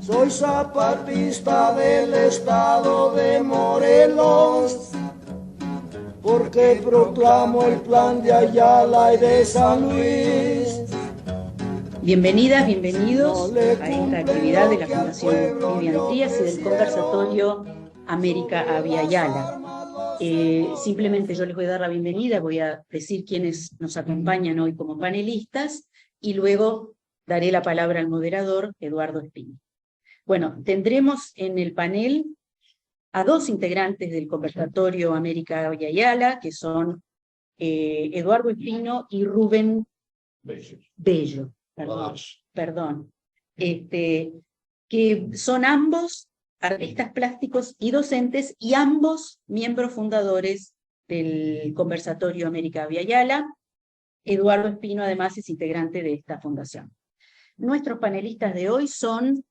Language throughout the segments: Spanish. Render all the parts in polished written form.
Soy zapatista del estado de Morelos, porque proclamo el plan de Ayala y de San Luis. Bienvenidas, bienvenidos a esta actividad de la Fundación Vivian Trías y del conversatorio América Avia Yala. Simplemente yo les voy a dar la bienvenida, voy a decir quiénes nos acompañan hoy como panelistas y luego daré la palabra al moderador, Eduardo Espino. Bueno, tendremos en el panel a dos integrantes del conversatorio América Avia Yala, que son Eduardo Espino y Rubén Bello. Perdón, que son ambos artistas plásticos y docentes y ambos miembros fundadores del conversatorio América Avia Yala. Eduardo Espino además es integrante de esta fundación. Nuestros panelistas de hoy son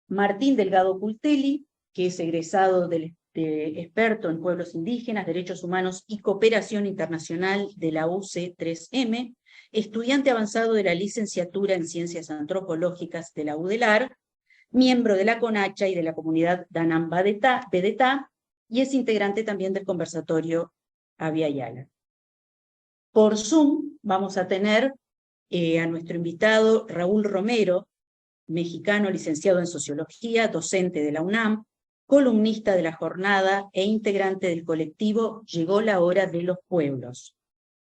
Martín Delgado Cultelli, que es egresado de experto en pueblos indígenas, derechos humanos y cooperación internacional de la UC3M, estudiante avanzado de la licenciatura en Ciencias Antropológicas de la UDELAR, miembro de la CONACHA y de la comunidad Danam Bedetá, y es integrante también del conversatorio Avia Yala. Por Zoom vamos a tener a nuestro invitado Raúl Romero, mexicano licenciado en Sociología, docente de la UNAM, columnista de La Jornada e integrante del colectivo Llegó la Hora de los Pueblos.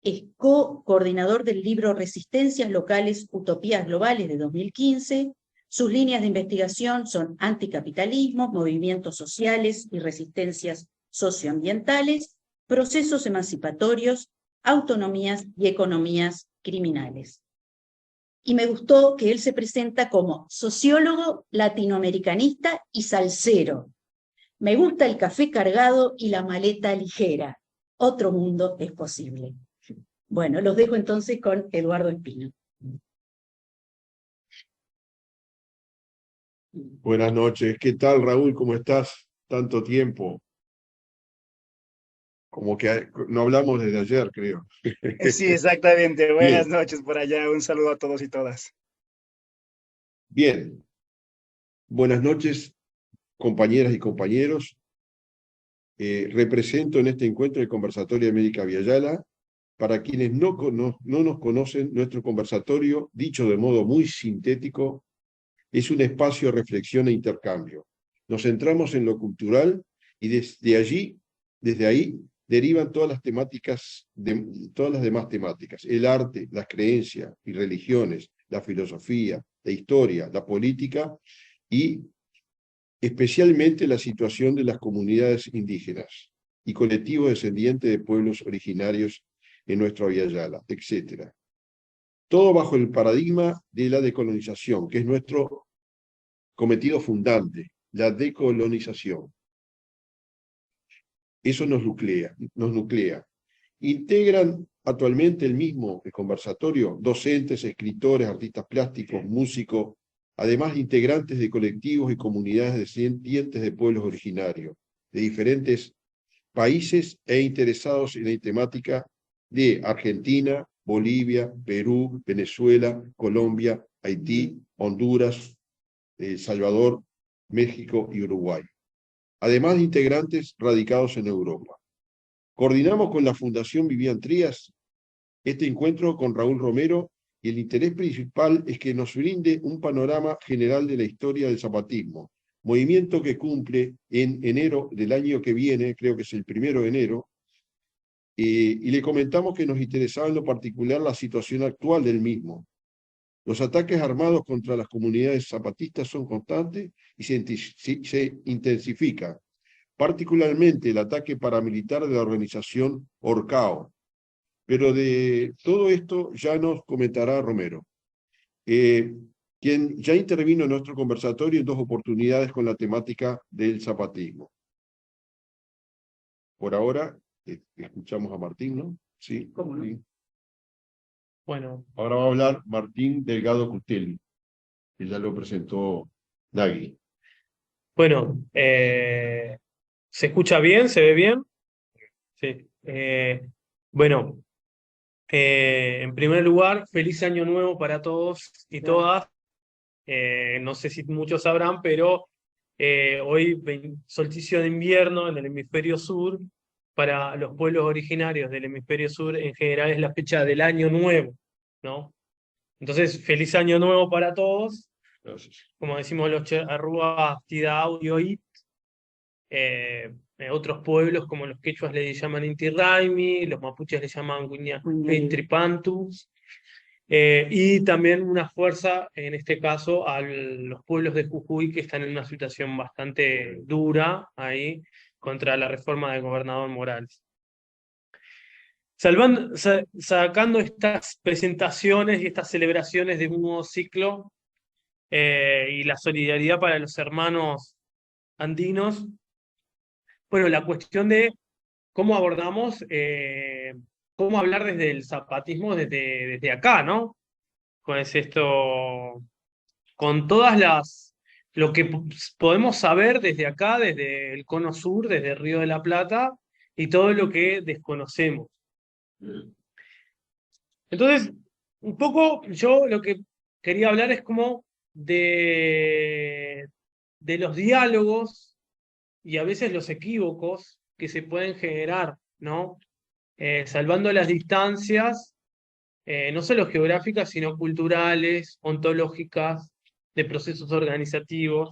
Es coordinador del libro Resistencias Locales, Utopías Globales de 2015. Sus líneas de investigación son anticapitalismo, movimientos sociales y resistencias socioambientales, procesos emancipatorios, autonomías y economías criminales. Y me gustó que él se presenta como sociólogo latinoamericanista y salsero. Me gusta el café cargado y la maleta ligera. Otro mundo es posible. Bueno, los dejo entonces con Eduardo Espino. Buenas noches. ¿Qué tal, Raúl? ¿Cómo estás? Tanto tiempo. Como que no hablamos desde ayer, creo. Sí, exactamente. Buenas Bien, noches por allá. Un saludo a todos y todas. bien. Buenas noches, compañeras y compañeros. Represento en este encuentro el Conversatorio América Avia Yala. Para quienes no nos conocen, nuestro conversatorio, dicho de modo muy sintético, es un espacio de reflexión e intercambio. Nos centramos en lo cultural y desde ahí, derivan todas las temáticas, todas las demás temáticas: el arte, las creencias y religiones, la filosofía, la historia, la política y especialmente la situación de las comunidades indígenas y colectivos descendientes de pueblos originarios en nuestra Avia Yala, etc. Todo bajo el paradigma de la decolonización, que es nuestro cometido fundante, la decolonización. Eso nos nuclea. Integran actualmente el conversatorio docentes, escritores, artistas plásticos, músicos, además integrantes de colectivos y comunidades descendientes de pueblos originarios, de diferentes países e interesados en la temática de Argentina, Bolivia, Perú, Venezuela, Colombia, Haití, Honduras, El Salvador, México y Uruguay, además de integrantes radicados en Europa. Coordinamos con la Fundación Vivian Trías este encuentro con Raúl Romero y el interés principal es que nos brinde un panorama general de la historia del zapatismo, movimiento que cumple en enero del año que viene, creo que es el 1 de enero, y le comentamos que nos interesaba en lo particular la situación actual del mismo. Los ataques armados contra las comunidades zapatistas son constantes y se intensifican, particularmente el ataque paramilitar de la organización Orcao. Pero de todo esto ya nos comentará Romero, quien ya intervino en nuestro conversatorio en 2 oportunidades con la temática del zapatismo. Por ahora, escuchamos a Martín, ¿no? Sí. ¿Cómo no? Sí. Bueno, Ahora va a hablar Martín Delgado Cultelli, que ya lo presentó Nagui. bueno, ¿se escucha bien? ¿Se ve bien? Sí. Bueno, en primer lugar, feliz año nuevo para todos y todas. No sé si muchos sabrán, pero hoy, solsticio de invierno en el hemisferio sur, para los pueblos originarios del hemisferio sur, en general es la fecha del año nuevo, ¿no? Entonces, feliz año nuevo para todos. Gracias. Como decimos los arrua tida audio y otros pueblos como los quechuas le llaman Inti Raymi, los mapuches le llaman Tripantu, y también una fuerza, en este caso, a los pueblos de Jujuy que están en una situación bastante dura ahí contra la reforma del gobernador Morales. Sacando estas presentaciones y estas celebraciones de un nuevo ciclo y la solidaridad para los hermanos andinos, bueno, la cuestión de cómo abordamos, cómo hablar desde el zapatismo desde acá, ¿no? Pues esto, con todas lo que podemos saber desde acá, desde el Cono Sur, desde el Río de la Plata, y todo lo que desconocemos. Entonces, un poco yo lo que quería hablar es como de los diálogos y a veces los equívocos que se pueden generar, ¿no? Salvando las distancias, no solo geográficas, sino culturales, ontológicas, de procesos organizativos.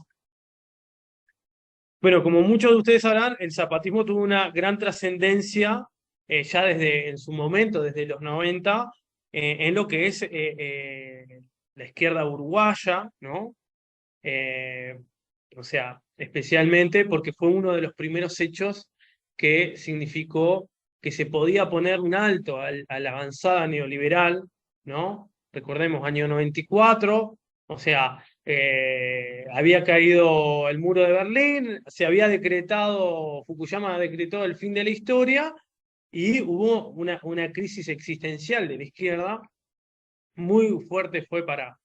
Bueno, como muchos de ustedes sabrán, el zapatismo tuvo una gran trascendencia ya desde en su momento, desde los 90, en lo que es la izquierda uruguaya, ¿no? O sea, especialmente porque fue uno de los primeros hechos que significó que se podía poner un alto a la avanzada neoliberal, ¿no? Recordemos, año 94, o sea, había caído el muro de Berlín, se había decretado, Fukuyama decretó el fin de la historia, y hubo una crisis existencial de la izquierda, muy fuerte fue para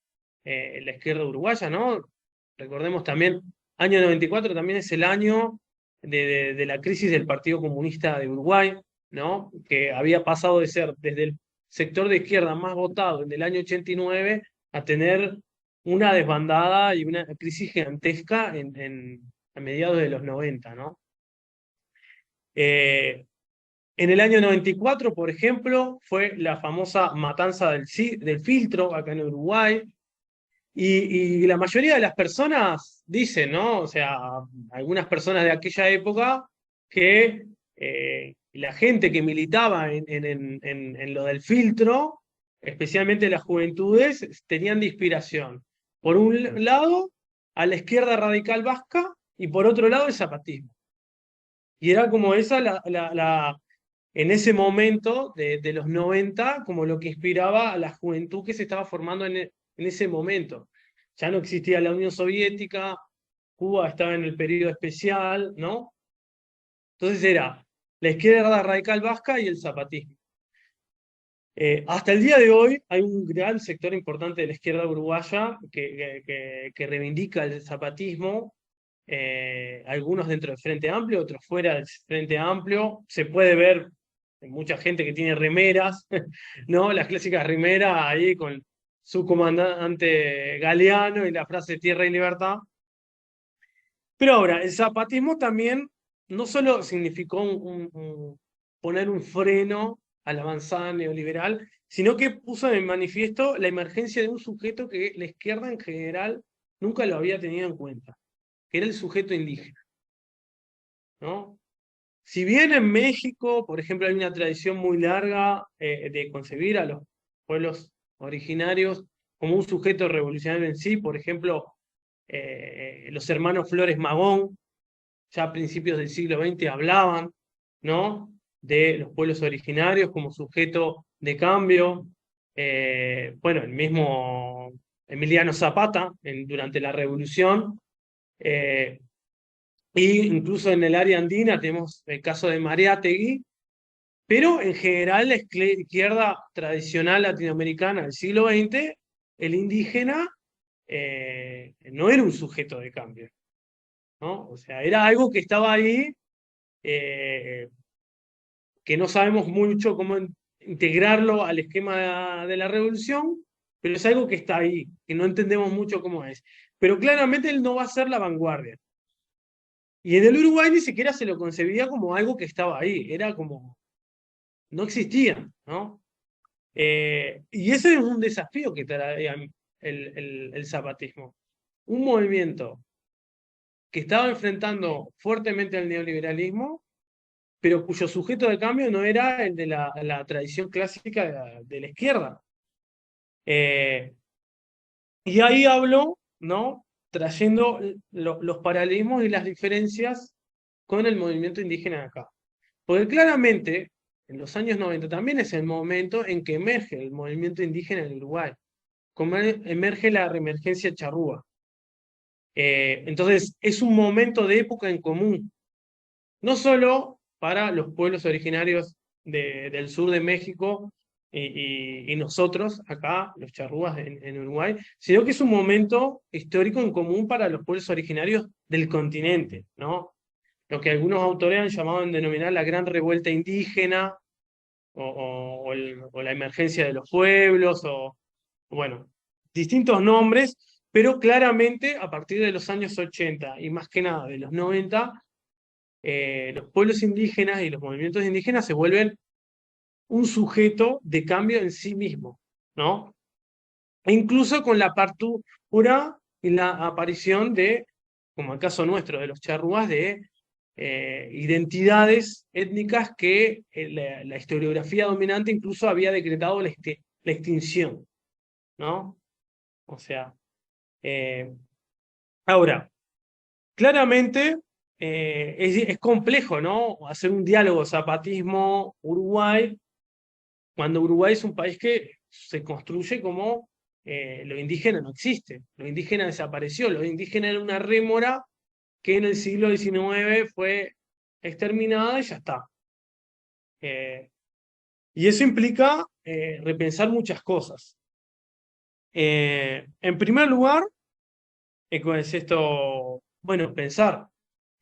la izquierda uruguaya, ¿no? Recordemos también, año 94 también es el año de la crisis del Partido Comunista de Uruguay, ¿no? Que había pasado de ser desde el sector de izquierda más votado en el año 89 a tener una desbandada y una crisis gigantesca a mediados de los 90, ¿no? En el año 94, por ejemplo, fue la famosa matanza del filtro acá en Uruguay, y la mayoría de las personas dicen, ¿no? O sea, algunas personas de aquella época, que la gente que militaba en lo del filtro, especialmente las juventudes, tenían de inspiración, por un lado, a la izquierda radical vasca, y por otro lado, el zapatismo. Y era como esa en ese momento de los 90, como lo que inspiraba a la juventud que se estaba formando en ese momento. Ya no existía la Unión Soviética, Cuba estaba en el periodo especial, ¿no? Entonces era la izquierda radical vasca y el zapatismo. Hasta el día de hoy hay un gran sector importante de la izquierda uruguaya que reivindica el zapatismo, algunos dentro del Frente Amplio, otros fuera del Frente Amplio. Se puede ver mucha gente que tiene remeras, ¿no? Las clásicas remeras ahí con su comandante Galeano y la frase tierra y libertad. Pero ahora, el zapatismo también no solo significó poner un freno a la avanzada neoliberal, sino que puso en manifiesto la emergencia de un sujeto que la izquierda en general nunca lo había tenido en cuenta, que era el sujeto indígena, ¿no? Si bien en México, por ejemplo, hay una tradición muy larga de concebir a los pueblos originarios como un sujeto revolucionario en sí, por ejemplo, los hermanos Flores Magón, ya a principios del siglo XX hablaban, ¿no?, de los pueblos originarios como sujeto de cambio. Bueno, el mismo Emiliano Zapata durante la Revolución. Y incluso en el área andina tenemos el caso de Mariátegui, pero en general la izquierda tradicional latinoamericana del siglo XX, el indígena no era un sujeto de cambio, ¿no? O sea, era algo que estaba ahí, que no sabemos mucho cómo integrarlo al esquema de la revolución, pero es algo que está ahí, que no entendemos mucho cómo es. Pero claramente él no va a ser la vanguardia. Y en el Uruguay ni siquiera se lo concebía como algo que estaba ahí, era como, no existía, ¿no? Y ese es un desafío que traía el zapatismo. Un movimiento que estaba enfrentando fuertemente al neoliberalismo, pero cuyo sujeto de cambio no era el de la tradición clásica de la izquierda. Y ahí hablo, ¿no? Trayendo los paralelismos y las diferencias con el movimiento indígena de acá. Porque claramente, en los años 90 también es el momento en que emerge el movimiento indígena en Uruguay, como emerge la reemergencia charrúa. Entonces, es un momento de época en común, no solo para los pueblos originarios del sur de México y nosotros acá, los charrúas en Uruguay, sino que es un momento histórico en común para los pueblos originarios del continente, ¿no? Lo que algunos autores han llamado en denominar la gran revuelta indígena, o la emergencia de los pueblos, o bueno, distintos nombres, pero claramente a partir de los años 80 y más que nada de los 90, los pueblos indígenas y los movimientos indígenas se vuelven un sujeto de cambio en sí mismo, ¿no? E incluso con la apertura y la aparición de, como el caso nuestro, de los charrúas, de identidades étnicas que la historiografía dominante incluso había decretado la extinción, ¿no? O sea, ahora, claramente es complejo, ¿no? Hacer un diálogo zapatismo-Uruguay, cuando Uruguay es un país que se construye como lo indígena no existe, lo indígena desapareció, lo indígena era una rémora que en el siglo XIX fue exterminada y ya está. Y eso implica repensar muchas cosas. En primer lugar, es esto, bueno, pensar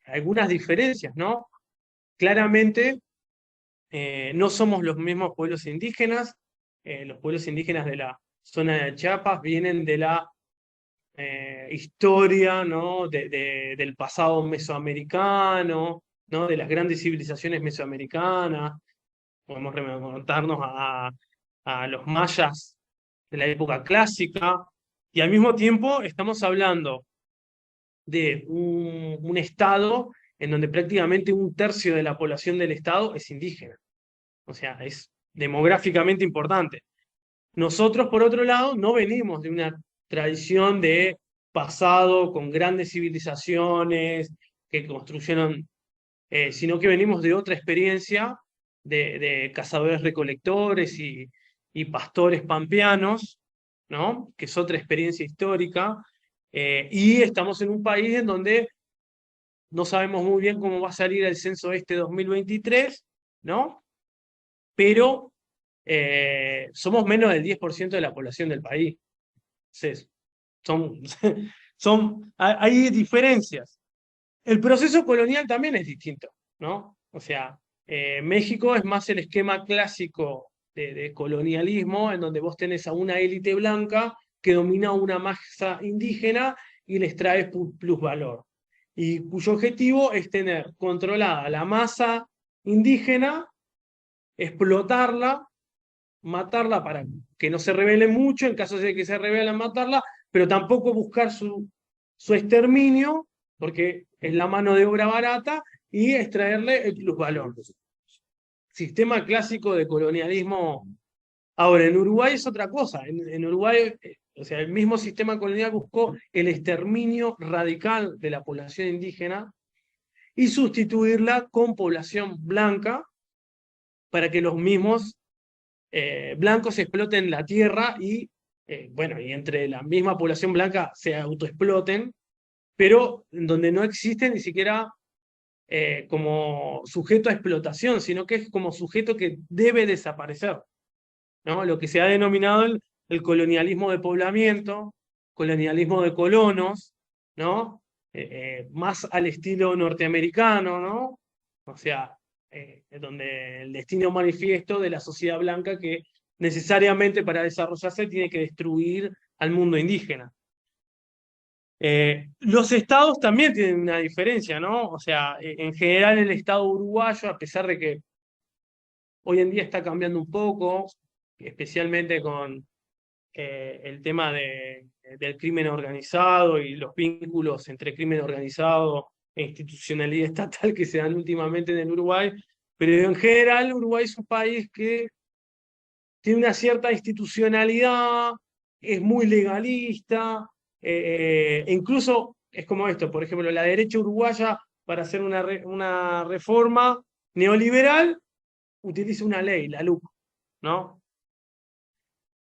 algunas diferencias, ¿no? Claramente no somos los mismos pueblos indígenas. Los pueblos indígenas de la zona de Chiapas vienen de la historia, ¿no? Del pasado mesoamericano, ¿no? De las grandes civilizaciones mesoamericanas. Podemos remontarnos a los mayas de la época clásica, y al mismo tiempo estamos hablando de un estado en donde prácticamente un tercio de la población del estado es indígena. O sea, es demográficamente importante. Nosotros, por otro lado, no venimos de una tradición de pasado con grandes civilizaciones que construyeron, sino que venimos de otra experiencia de cazadores-recolectores y pastores pampeanos, ¿no? Que es otra experiencia histórica, y estamos en un país en donde no sabemos muy bien cómo va a salir el censo este 2023, ¿no? Pero somos menos del 10% de la población del país. Entonces, hay diferencias. El proceso colonial también es distinto, ¿no? O sea, México es más el esquema clásico de colonialismo, en donde vos tenés a una élite blanca que domina una masa indígena y les trae plusvalor, y cuyo objetivo es tener controlada la masa indígena, explotarla, matarla para que no se rebele mucho, en caso de que se rebelen, matarla, pero tampoco buscar su exterminio, porque es la mano de obra barata, y extraerle el plusvalor. Sistema clásico de colonialismo. Ahora, en Uruguay es otra cosa. En Uruguay, o sea, el mismo sistema colonial buscó el exterminio radical de la población indígena y sustituirla con población blanca para que los mismos blancos exploten la tierra y, bueno, y entre la misma población blanca se autoexploten, pero donde no existe ni siquiera como sujeto a explotación, sino que es como sujeto que debe desaparecer, ¿no? Lo que se ha denominado el colonialismo de poblamiento, colonialismo de colonos, ¿no? Más al estilo norteamericano, ¿no? O sea, donde el destino manifiesto de la sociedad blanca que necesariamente para desarrollarse tiene que destruir al mundo indígena. Los estados también tienen una diferencia, ¿no? O sea, en general el estado uruguayo, a pesar de que hoy en día está cambiando un poco, especialmente con el tema del crimen organizado y los vínculos entre crimen organizado e institucionalidad estatal que se dan últimamente en el Uruguay, pero en general Uruguay es un país que tiene una cierta institucionalidad, es muy legalista, e incluso es como esto, por ejemplo, la derecha uruguaya para hacer una reforma neoliberal utiliza una ley, la LUC, ¿no?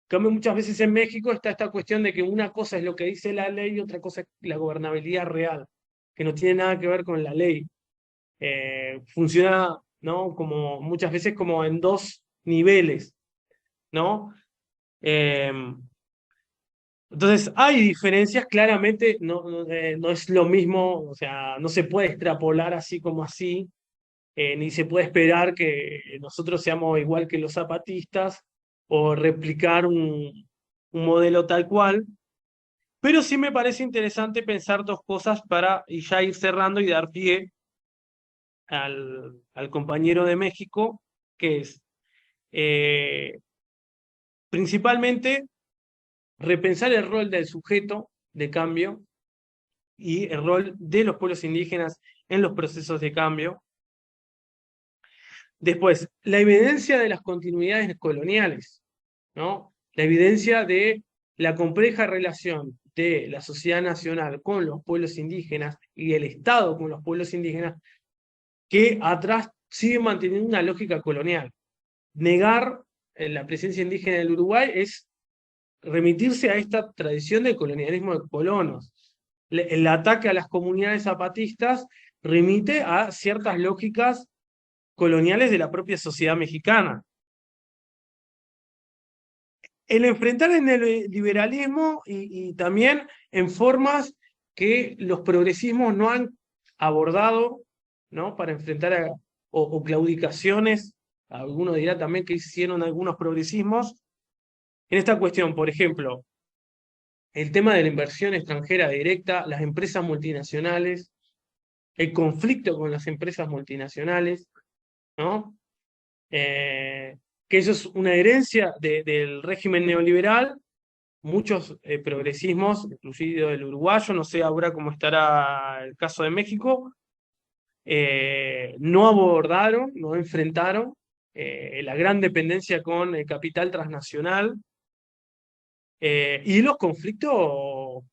En cambio, muchas veces en México está esta cuestión de que una cosa es lo que dice la ley y otra cosa es la gobernabilidad real, que no tiene nada que ver con la ley. Funciona, ¿no? Como muchas veces como en dos niveles, ¿no? Entonces hay diferencias, claramente no es lo mismo, o sea, no se puede extrapolar así como así, ni se puede esperar que nosotros seamos igual que los zapatistas o replicar un modelo tal cual, pero sí me parece interesante pensar dos cosas para y ya ir cerrando y dar pie al compañero de México, que es principalmente repensar el rol del sujeto de cambio y el rol de los pueblos indígenas en los procesos de cambio. Después, la evidencia de las continuidades coloniales, ¿no? La evidencia de la compleja relación de la sociedad nacional con los pueblos indígenas y el Estado con los pueblos indígenas, que atrás sigue manteniendo una lógica colonial. Negar la presencia indígena del Uruguay es remitirse a esta tradición del colonialismo de colonos. El ataque a las comunidades zapatistas remite a ciertas lógicas coloniales de la propia sociedad mexicana. El enfrentar en el liberalismo y también en formas que los progresismos no han abordado, ¿no? Para enfrentar o claudicaciones, alguno dirá también que hicieron algunos progresismos, en esta cuestión, por ejemplo, el tema de la inversión extranjera directa, las empresas multinacionales, el conflicto con las empresas multinacionales, ¿no? Que eso es una herencia del régimen neoliberal, muchos progresismos, inclusive el uruguayo, no sé ahora cómo estará el caso de México, no abordaron, no enfrentaron la gran dependencia con el capital transnacional y los conflictos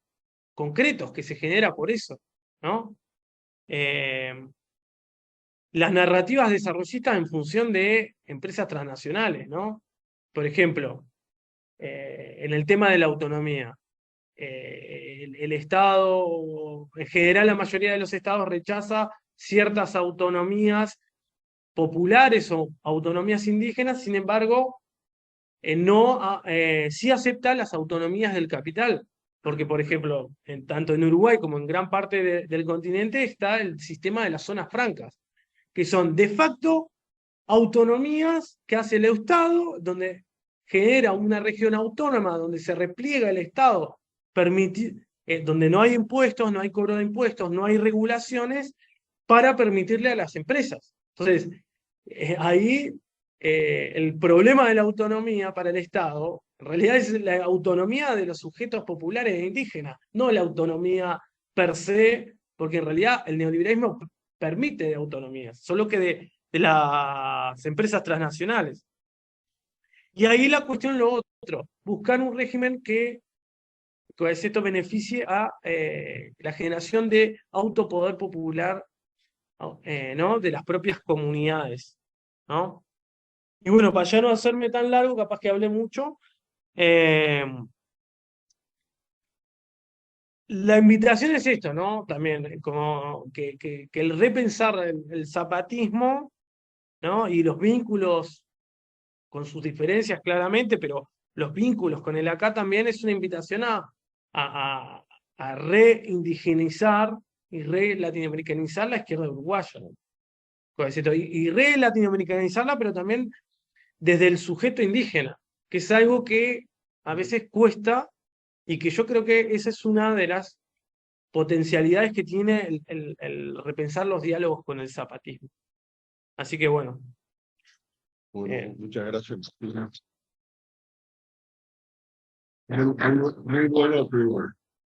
concretos que se genera por eso, ¿no? Las narrativas desarrollistas en función de empresas transnacionales, ¿no? Por ejemplo, en el tema de la autonomía, el Estado, en general la mayoría de los estados rechaza ciertas autonomías populares o autonomías indígenas, sin embargo, sí acepta las autonomías del capital. Porque, por ejemplo, tanto en Uruguay como en gran parte del continente está el sistema de las zonas francas, que son de facto autonomías que hace el Estado, donde genera una región autónoma, donde se repliega el Estado, donde no hay impuestos, no hay cobro de impuestos, no hay regulaciones, para permitirle a las empresas. Entonces, ahí el problema de la autonomía para el Estado, en realidad es la autonomía de los sujetos populares e indígenas, no la autonomía per se, porque en realidad el neoliberalismo permite autonomías, solo que de las empresas transnacionales. Y ahí la cuestión lo otro, buscar un régimen que con esto beneficie a la generación de autopoder popular, ¿no? De las propias comunidades, ¿no? Y bueno, para ya no hacerme tan largo, capaz que hablé mucho, la invitación es esto, ¿no? También, como que el repensar el zapatismo, ¿no? Y los vínculos con sus diferencias claramente, pero los vínculos con el acá también es una invitación a reindigenizar y re-latinoamericanizar la izquierda uruguaya, ¿no? Y re-latinoamericanizarla, pero también desde el sujeto indígena, que es algo que a veces cuesta y que yo creo que esa es una de las potencialidades que tiene el repensar los diálogos con el zapatismo. Así que bueno. Bueno, muchas gracias.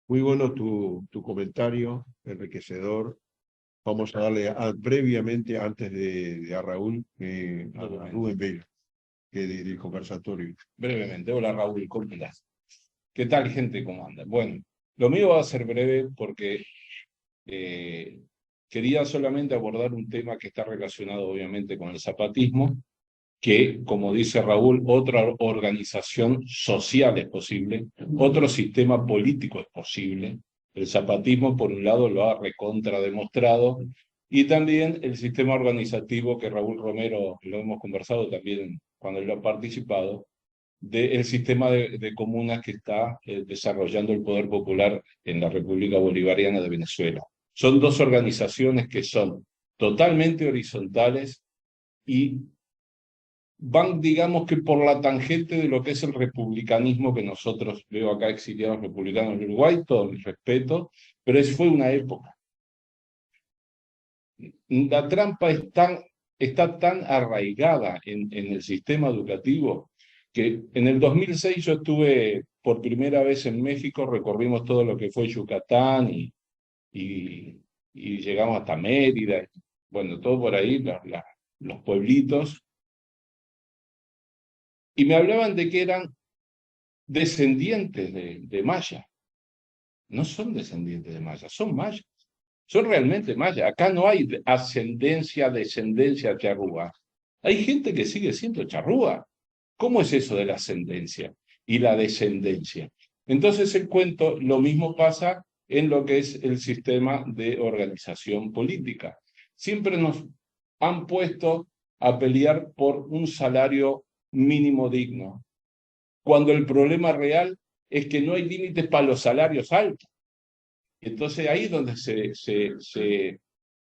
Muy bueno tu comentario, enriquecedor. Vamos a darle previamente, antes de a Raúl, a Rubén Vega, que del conversatorio. Brevemente. Hola Raúl, ¿cómo estás? ¿Qué tal, gente? ¿Cómo andan? Bueno, lo mío va a ser breve porque quería solamente abordar un tema que está relacionado obviamente con el zapatismo, que, como dice Raúl, otra organización social es posible, otro sistema político es posible. El zapatismo, por un lado, lo ha recontrademostrado, y también el sistema organizativo que Raúl Romero, lo hemos conversado también cuando él ha participado, del sistema de comunas que está desarrollando el poder popular en la República Bolivariana de Venezuela. Son dos organizaciones que son totalmente horizontales y van, digamos que por la tangente de lo que es el republicanismo que nosotros, veo acá exiliados republicanos de Uruguay, todo mi respeto, pero fue una época. La trampa está tan arraigada en el sistema educativo que en el 2006 yo estuve por primera vez en México, recorrimos todo lo que fue Yucatán y llegamos hasta Mérida, bueno, todo por ahí, los pueblitos, y me hablaban de que eran descendientes de Maya. No son descendientes de Maya, son mayas. Son realmente mayas. Acá no hay ascendencia, descendencia charrúa. Hay gente que sigue siendo charrúa. ¿Cómo es eso de la ascendencia y la descendencia? Entonces el cuento, lo mismo pasa en lo que es el sistema de organización política. Siempre nos han puesto a pelear por un salario mínimo digno, cuando el problema real es que no hay límites para los salarios altos. Entonces ahí es donde se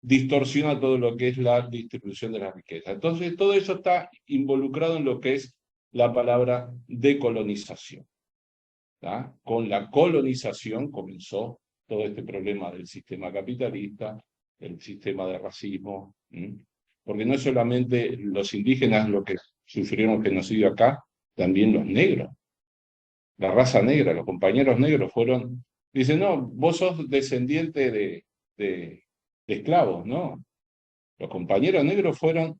distorsiona todo lo que es la distribución de la riqueza. Entonces todo eso está involucrado en lo que es la palabra decolonización. ¿Tá? Con la colonización comenzó todo este problema del sistema capitalista, el sistema de racismo, porque no es solamente los indígenas los que sufrieron genocidio acá, también los negros, la raza negra, los compañeros negros fueron, dicen, no, vos sos descendiente de esclavos, no, los compañeros negros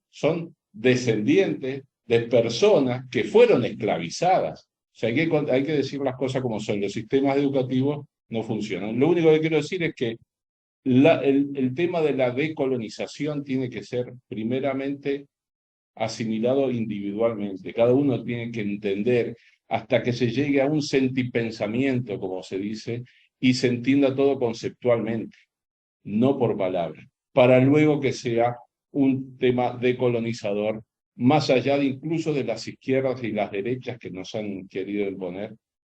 son descendientes de personas que fueron esclavizadas. O sea, hay que decir las cosas como son. Los sistemas educativos no funcionan. Lo único que quiero decir es que el tema de la decolonización tiene que ser primeramente asimilado individualmente. Cada uno tiene que entender hasta que se llegue a un sentipensamiento, como se dice, y se entienda todo conceptualmente, no por palabras, para luego que sea un tema decolonizador, más allá de incluso de las izquierdas y las derechas que nos han querido imponer,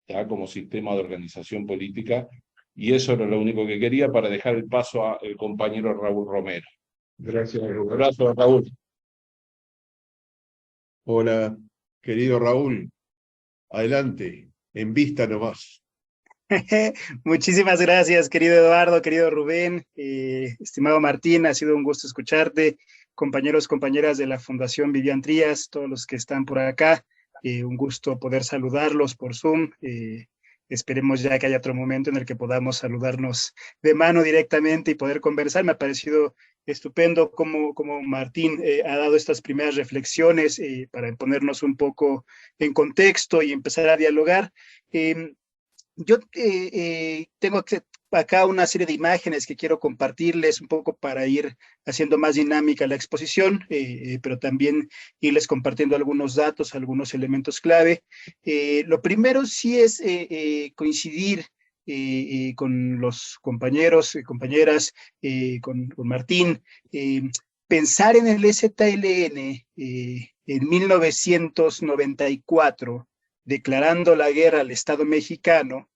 ya como sistema de organización política, y eso era lo único que quería para dejar el paso al compañero Raúl Romero. Gracias, Raúl. Un abrazo, Raúl. Hola, querido Raúl. Adelante, en vista nomás. Muchísimas gracias, querido Eduardo, querido Rubén, estimado Martín, ha sido un gusto escucharte, compañeros, compañeras de la Fundación Vivian Trías, todos los que están por acá, un gusto poder saludarlos por Zoom, esperemos ya que haya otro momento en el que podamos saludarnos de mano directamente y poder conversar. Me ha parecido estupendo como Martín ha dado estas primeras reflexiones para ponernos un poco en contexto y empezar a dialogar. Yo tengo acá una serie de imágenes que quiero compartirles un poco para ir haciendo más dinámica la exposición, pero también irles compartiendo algunos datos, algunos elementos clave. Lo primero sí es coincidir con los compañeros y compañeras, con Martín, pensar en el EZLN en 1994, declarando la guerra al Estado mexicano,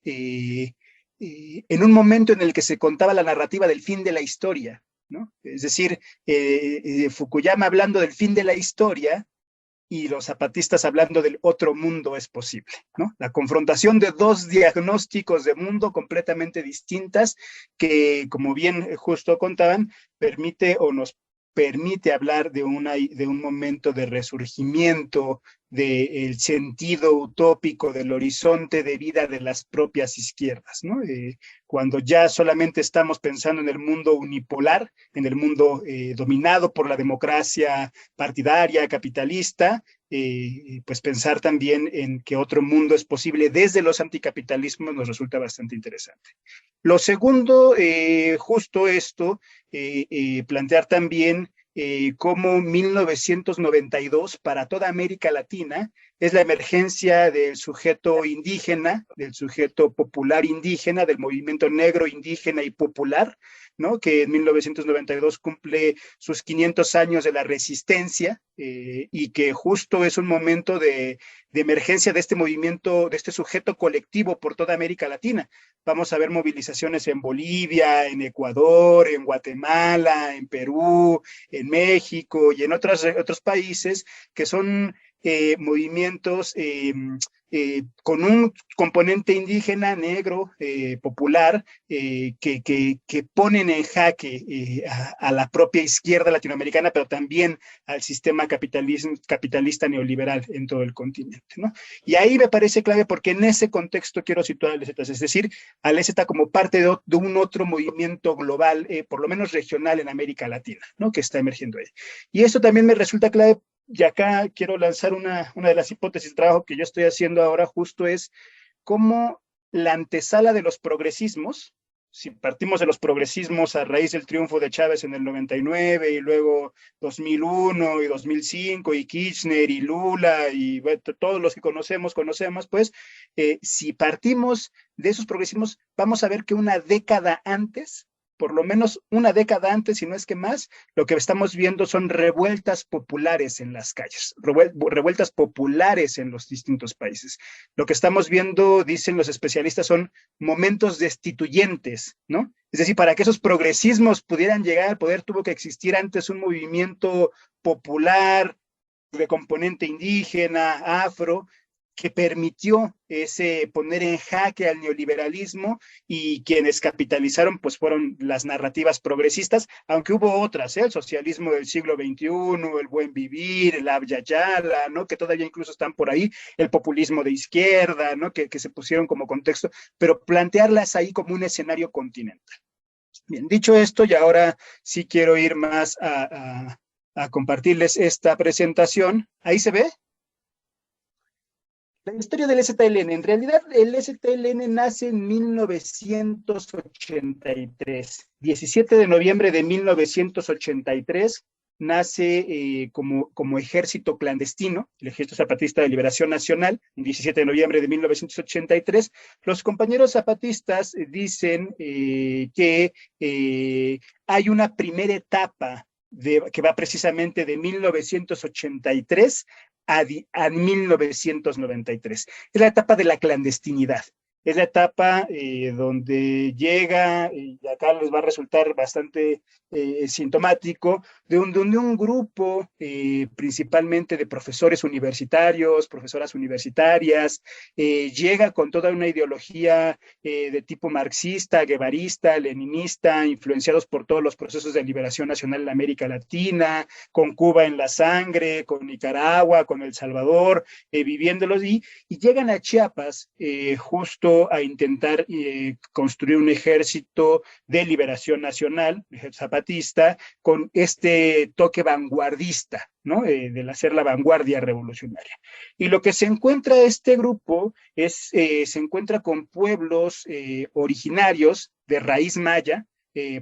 en un momento en el que se contaba la narrativa del fin de la historia, ¿no? Es decir, Fukuyama hablando del fin de la historia, y los zapatistas hablando del otro mundo es posible, ¿no? La confrontación de dos diagnósticos de mundo completamente distintas que, como bien justo contaban, permite o nos permite hablar de un momento de resurgimiento del sentido utópico del horizonte de vida de las propias izquierdas, ¿no? Cuando ya solamente estamos pensando en el mundo unipolar, en el mundo dominado por la democracia partidaria, capitalista, pues pensar también en que otro mundo es posible desde los anticapitalismos nos resulta bastante interesante. Lo segundo, justo esto, plantear también cómo 1992 para toda América Latina es la emergencia del sujeto indígena, del sujeto popular indígena, del movimiento negro indígena y popular, ¿no? Que en 1992 cumple sus 500 años de la resistencia y que justo es un momento de emergencia de este movimiento, de este sujeto colectivo por toda América Latina. Vamos a ver movilizaciones en Bolivia, en Ecuador, en Guatemala, en Perú, en México y en otros países que son movimientos con un componente indígena, negro, popular, que ponen en jaque a la propia izquierda latinoamericana, pero también al sistema capitalista neoliberal en todo el continente, ¿no? Y ahí me parece clave porque en ese contexto quiero situar al EZ, es decir, al EZ como parte de un otro movimiento global, por lo menos regional en América Latina, ¿no? Que está emergiendo ahí. Y esto también me resulta clave. Y acá quiero lanzar una de las hipótesis de trabajo que yo estoy haciendo ahora justo es cómo la antesala de los progresismos, si partimos de los progresismos a raíz del triunfo de Chávez en el 99 y luego 2001 y 2005 y Kirchner y Lula y bueno, todos los que conocemos, pues si partimos de esos progresismos, vamos a ver que una década antes, por lo menos una década antes, si no es que más, lo que estamos viendo son revueltas populares en las calles, revueltas populares en los distintos países. Lo que estamos viendo, dicen los especialistas, son momentos destituyentes, ¿no? Es decir, para que esos progresismos pudieran llegar al poder, tuvo que existir antes un movimiento popular de componente indígena, afro, que permitió poner en jaque al neoliberalismo y quienes capitalizaron pues fueron las narrativas progresistas, aunque hubo otras, el socialismo del siglo XXI, el buen vivir, el Abya Yala, ¿no? Que todavía incluso están por ahí, el populismo de izquierda, ¿no? Que se pusieron como contexto, pero plantearlas ahí como un escenario continental. Bien, dicho esto, y ahora sí quiero ir más a compartirles esta presentación. ¿Ahí se ve? La historia del EZLN. En realidad, el EZLN nace en 1983. 17 de noviembre de 1983 nace como ejército clandestino, el Ejército Zapatista de Liberación Nacional, el 17 de noviembre de 1983. Los compañeros zapatistas dicen que hay una primera etapa que va precisamente de 1983 a 1993. Es la etapa de la clandestinidad. Es la etapa donde llega, y acá les va a resultar bastante sintomático, de un grupo principalmente de profesores universitarios, profesoras universitarias, llega con toda una ideología de tipo marxista, guevarista, leninista, influenciados por todos los procesos de liberación nacional en América Latina, con Cuba en la sangre, con Nicaragua, con El Salvador, viviéndolos, y llegan a Chiapas justo a intentar construir un ejército de liberación nacional, zapatista, con este toque vanguardista, ¿no? Del hacer la vanguardia revolucionaria. Y lo que se encuentra este grupo se encuentra con pueblos originarios de raíz maya,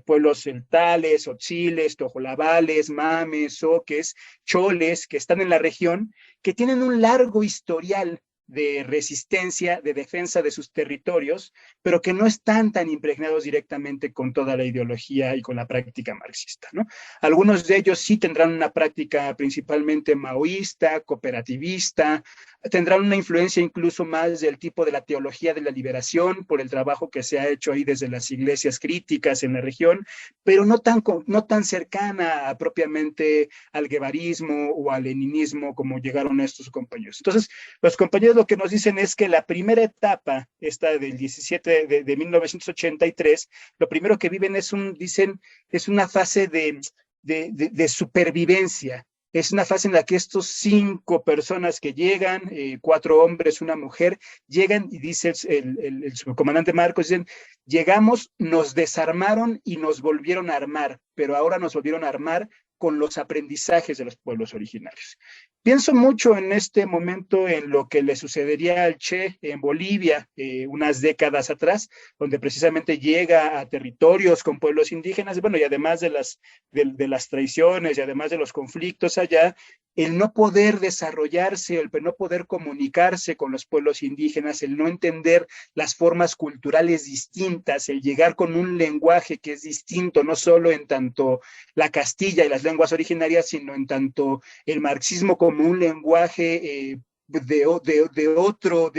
pueblos celtales, otziles, tojolabales, mames, soques, choles, que están en la región, que tienen un largo historial de resistencia, de defensa de sus territorios, pero que no están tan impregnados directamente con toda la ideología y con la práctica marxista, ¿no? Algunos de ellos sí tendrán una práctica principalmente maoísta, cooperativista, tendrán una influencia incluso más del tipo de la teología de la liberación, por el trabajo que se ha hecho ahí desde las iglesias críticas en la región, pero no tan cercana propiamente al guevarismo o al leninismo como llegaron estos compañeros. Entonces, los compañeros lo que nos dicen es que la primera etapa, esta del 17 de 1983, lo primero que viven es una fase de supervivencia. Es una fase en la que estos 5 personas que llegan, 4 hombres, una mujer, llegan y dice el subcomandante Marcos, dicen, llegamos, nos desarmaron y nos volvieron a armar, pero ahora nos volvieron a armar con los aprendizajes de los pueblos originarios. Pienso mucho en este momento en lo que le sucedería al Che en Bolivia unas décadas atrás, donde precisamente llega a territorios con pueblos indígenas, bueno, y además de las traiciones y además de los conflictos allá, el no poder desarrollarse, el no poder comunicarse con los pueblos indígenas, el no entender las formas culturales distintas, el llegar con un lenguaje que es distinto, no solo en tanto la Castilla y las lenguas originarias, sino en tanto el marxismo como un lenguaje de otro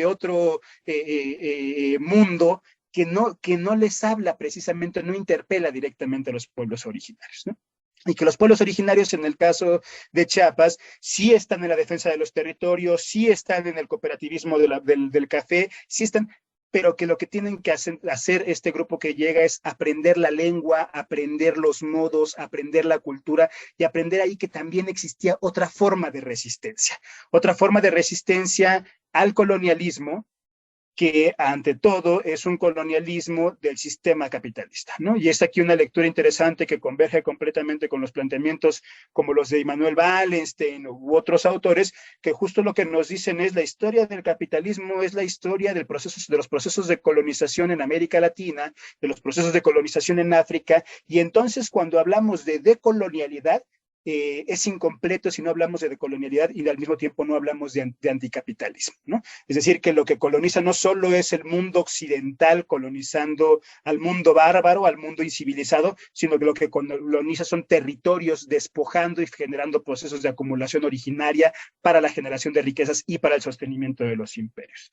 mundo que no les habla precisamente, no interpela directamente a los pueblos originarios, ¿no? Y que los pueblos originarios, en el caso de Chiapas, sí están en la defensa de los territorios, sí están en el cooperativismo del café, sí están, pero que lo que tienen que hacer este grupo que llega es aprender la lengua, aprender los modos, aprender la cultura y aprender ahí que también existía otra forma de resistencia al colonialismo, que ante todo es un colonialismo del sistema capitalista, ¿no? Y es aquí una lectura interesante que converge completamente con los planteamientos como los de Immanuel Wallenstein u otros autores, que justo lo que nos dicen es la historia del capitalismo, es la historia de los procesos de colonización en América Latina, de los procesos de colonización en África, y entonces cuando hablamos de decolonialidad, es incompleto si no hablamos de decolonialidad y al mismo tiempo no hablamos de anticapitalismo, ¿no? Es decir, que lo que coloniza no solo es el mundo occidental colonizando al mundo bárbaro, al mundo incivilizado, sino que lo que coloniza son territorios despojando y generando procesos de acumulación originaria para la generación de riquezas y para el sostenimiento de los imperios.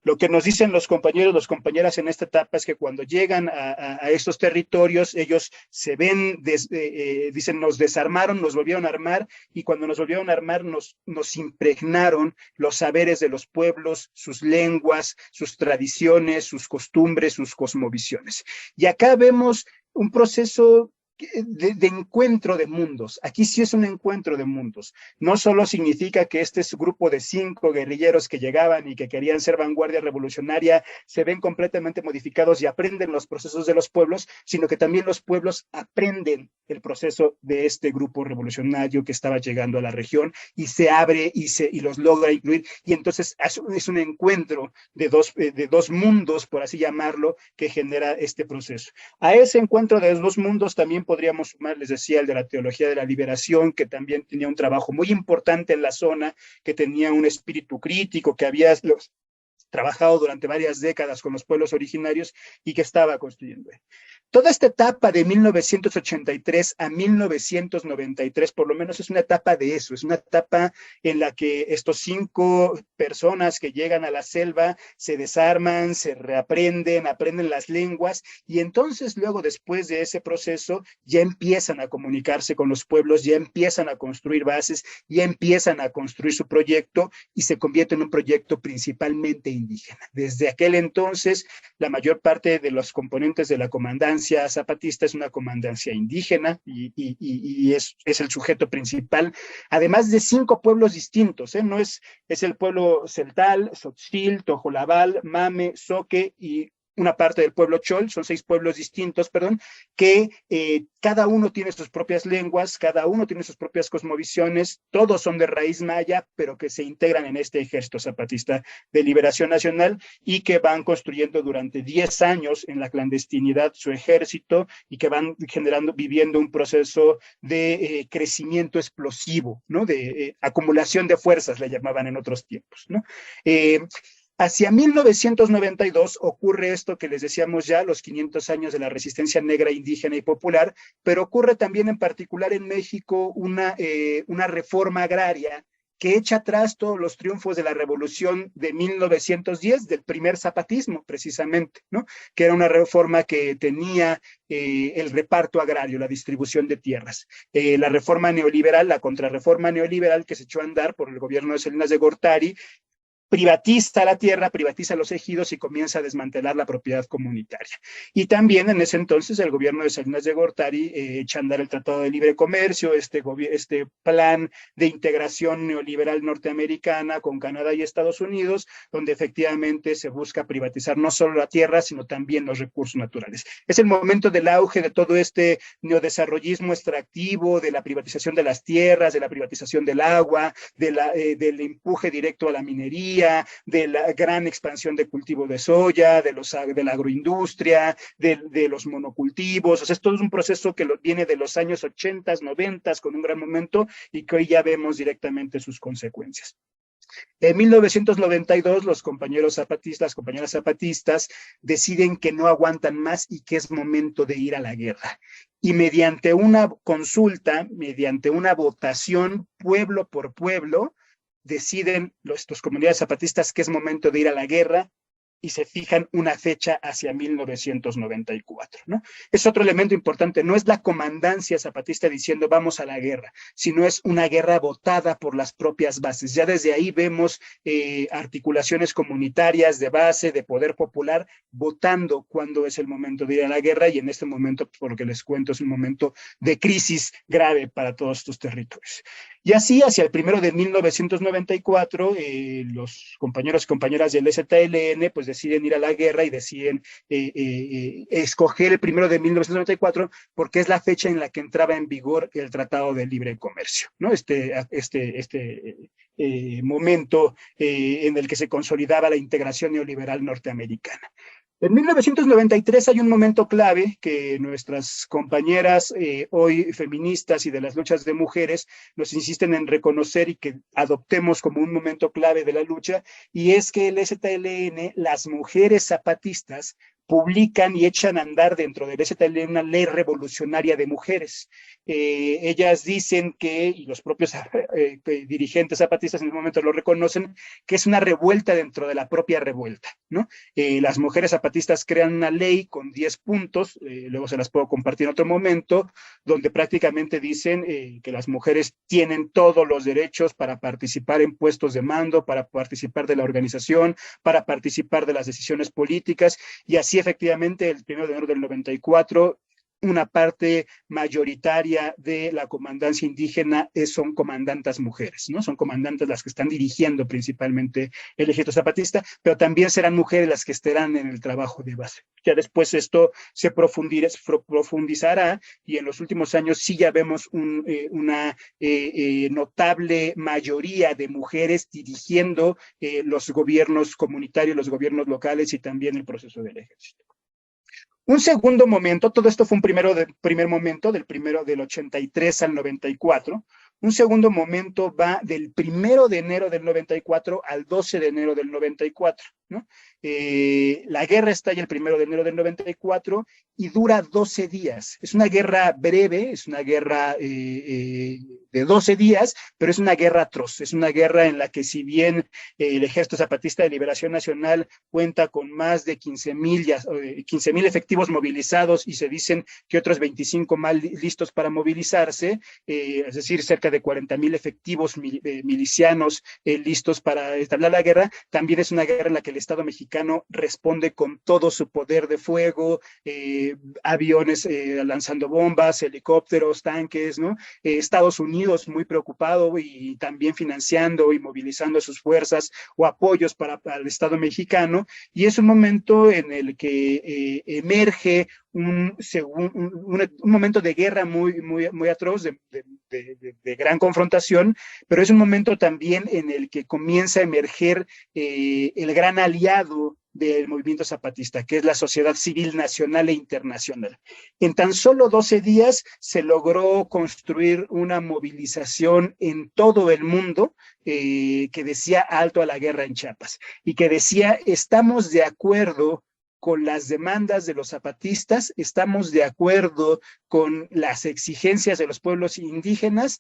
Lo que nos dicen los compañeros, las compañeras en esta etapa es que cuando llegan a estos territorios, ellos se ven, dicen, nos desarmaron, nos volvieron a armar, y cuando nos volvieron a armar nos impregnaron los saberes de los pueblos, sus lenguas, sus tradiciones, sus costumbres, sus cosmovisiones. Y acá vemos un proceso de encuentro de mundos. Aquí sí es un encuentro de mundos. No solo significa que este grupo de 5 guerrilleros que llegaban y que querían ser vanguardia revolucionaria se ven completamente modificados y aprenden los procesos de los pueblos, sino que también los pueblos aprenden el proceso de este grupo revolucionario que estaba llegando a la región y se abre y los logra incluir, y entonces es un encuentro de dos mundos, por así llamarlo, que genera este proceso. A ese encuentro de los 2 mundos también podríamos sumar, les decía, el de la teología de la liberación, que también tenía un trabajo muy importante en la zona, que tenía un espíritu crítico, que había trabajado durante varias décadas con los pueblos originarios y que estaba construyendo. Toda esta etapa de 1983 a 1993, por lo menos es una etapa de eso, es una etapa en la que estos 5 personas que llegan a la selva se desarman, se reaprenden, aprenden las lenguas, y entonces luego, después de ese proceso, ya empiezan a comunicarse con los pueblos, ya empiezan a construir bases, ya empiezan a construir su proyecto y se convierte en un proyecto principalmente indígena. Desde aquel entonces, la mayor parte de los componentes de la comandancia zapatista es una comandancia indígena y es el sujeto principal, además de 5 pueblos distintos, ¿eh? No es el pueblo celtal, Tzotzil, Tojolabal, Mame, Zoque y una parte del pueblo Chol, son 6 pueblos distintos, perdón, que cada uno tiene sus propias lenguas, cada uno tiene sus propias cosmovisiones, todos son de raíz maya, pero que se integran en este Ejército Zapatista de Liberación Nacional y que van construyendo durante 10 años en la clandestinidad su ejército y que van viviendo un proceso de crecimiento explosivo, ¿no? De acumulación de fuerzas, le llamaban en otros tiempos, ¿no? Hacia 1992 ocurre esto que les decíamos ya, los 500 años de la resistencia negra, indígena y popular, pero ocurre también en particular en México una reforma agraria que echa atrás todos los triunfos de la revolución de 1910, del primer zapatismo precisamente, ¿no? Que era una reforma que tenía el reparto agrario, la distribución de tierras. La reforma neoliberal, la contrarreforma neoliberal que se echó a andar por el gobierno de Salinas de Gortari, privatiza la tierra, privatiza los ejidos y comienza a desmantelar la propiedad comunitaria. Y también en ese entonces el gobierno de Salinas de Gortari echa a andar el Tratado de Libre Comercio, este plan de integración neoliberal norteamericana con Canadá y Estados Unidos, donde efectivamente se busca privatizar no solo la tierra, sino también los recursos naturales. Es el momento del auge de todo este neodesarrollismo extractivo, de la privatización de las tierras, de la privatización del agua, del empuje directo a la minería, de la gran expansión de cultivo de soya, de la agroindustria, de los monocultivos. O sea, esto es un proceso que viene de los años 80, 90 con un gran momento y que hoy ya vemos directamente sus consecuencias. En 1992, los compañeros zapatistas, las compañeras zapatistas, deciden que no aguantan más y que es momento de ir a la guerra. Y mediante una consulta, mediante una votación, pueblo por pueblo, deciden las comunidades zapatistas que es momento de ir a la guerra y se fijan una fecha hacia 1994, ¿no? Es otro elemento importante, no es la comandancia zapatista diciendo vamos a la guerra, sino es una guerra votada por las propias bases. Ya desde ahí vemos articulaciones comunitarias de base, de poder popular, votando cuándo es el momento de ir a la guerra, y en este momento, por lo que les cuento, es un momento de crisis grave para todos estos territorios. Y así, hacia el 1 de 1994, los compañeros y compañeras del ZLN pues deciden ir a la guerra y deciden escoger el 1 de 1994 porque es la fecha en la que entraba en vigor el Tratado de Libre Comercio, ¿no? Momento en el que se consolidaba la integración neoliberal norteamericana. En 1993 hay un momento clave que nuestras compañeras hoy feministas y de las luchas de mujeres nos insisten en reconocer y que adoptemos como un momento clave de la lucha, y es que el ZLN, las mujeres zapatistas, publican y echan a andar dentro del ZLN una ley revolucionaria de mujeres. Ellas dicen que, y los propios dirigentes zapatistas en el momento lo reconocen, que es una revuelta dentro de la propia revuelta, ¿no? Las mujeres zapatistas crean una ley con 10 puntos, luego se las puedo compartir en otro momento, donde prácticamente dicen que las mujeres tienen todos los derechos para participar en puestos de mando, para participar de la organización, para participar de las decisiones políticas, y así efectivamente el 1 de enero del 94 una parte mayoritaria de la comandancia indígena son comandantas mujeres, ¿no? Son comandantes las que están dirigiendo principalmente el ejército zapatista, pero también serán mujeres las que estarán en el trabajo de base. Ya después esto se profundizará y en los últimos años sí ya vemos una notable mayoría de mujeres dirigiendo los gobiernos comunitarios, los gobiernos locales y también el proceso del ejército. Un segundo momento, todo esto fue un primer momento, del 83 al 94. Un segundo momento va del 1 de enero del 94 al 12 de enero del 94, ¿no? La guerra estalla el 1 de enero del 94 y dura 12 días. Es una guerra breve, es una guerra de 12 días, pero es una guerra atroz. Es una guerra en la que si bien el Ejército Zapatista de Liberación Nacional cuenta con más de 15,000 efectivos movilizados y se dicen que otros 25 más listos para movilizarse, es decir, cerca de 40,000 efectivos milicianos listos para establecer la guerra, también es una guerra en la que el Estado mexicano responde con todo su poder de fuego, aviones lanzando bombas, helicópteros, tanques, ¿no? Estados Unidos muy preocupado y también financiando y movilizando sus fuerzas o apoyos para el Estado mexicano, y es un momento en el que emerge un momento de guerra muy atroz, de gran confrontación, pero es un momento también en el que comienza a emerger el gran aliado del movimiento zapatista, que es la sociedad civil nacional e internacional. En tan solo 12 días se logró construir una movilización en todo el mundo que decía alto a la guerra en Chiapas y que decía estamos de acuerdo con las demandas de los zapatistas, estamos de acuerdo con las exigencias de los pueblos indígenas,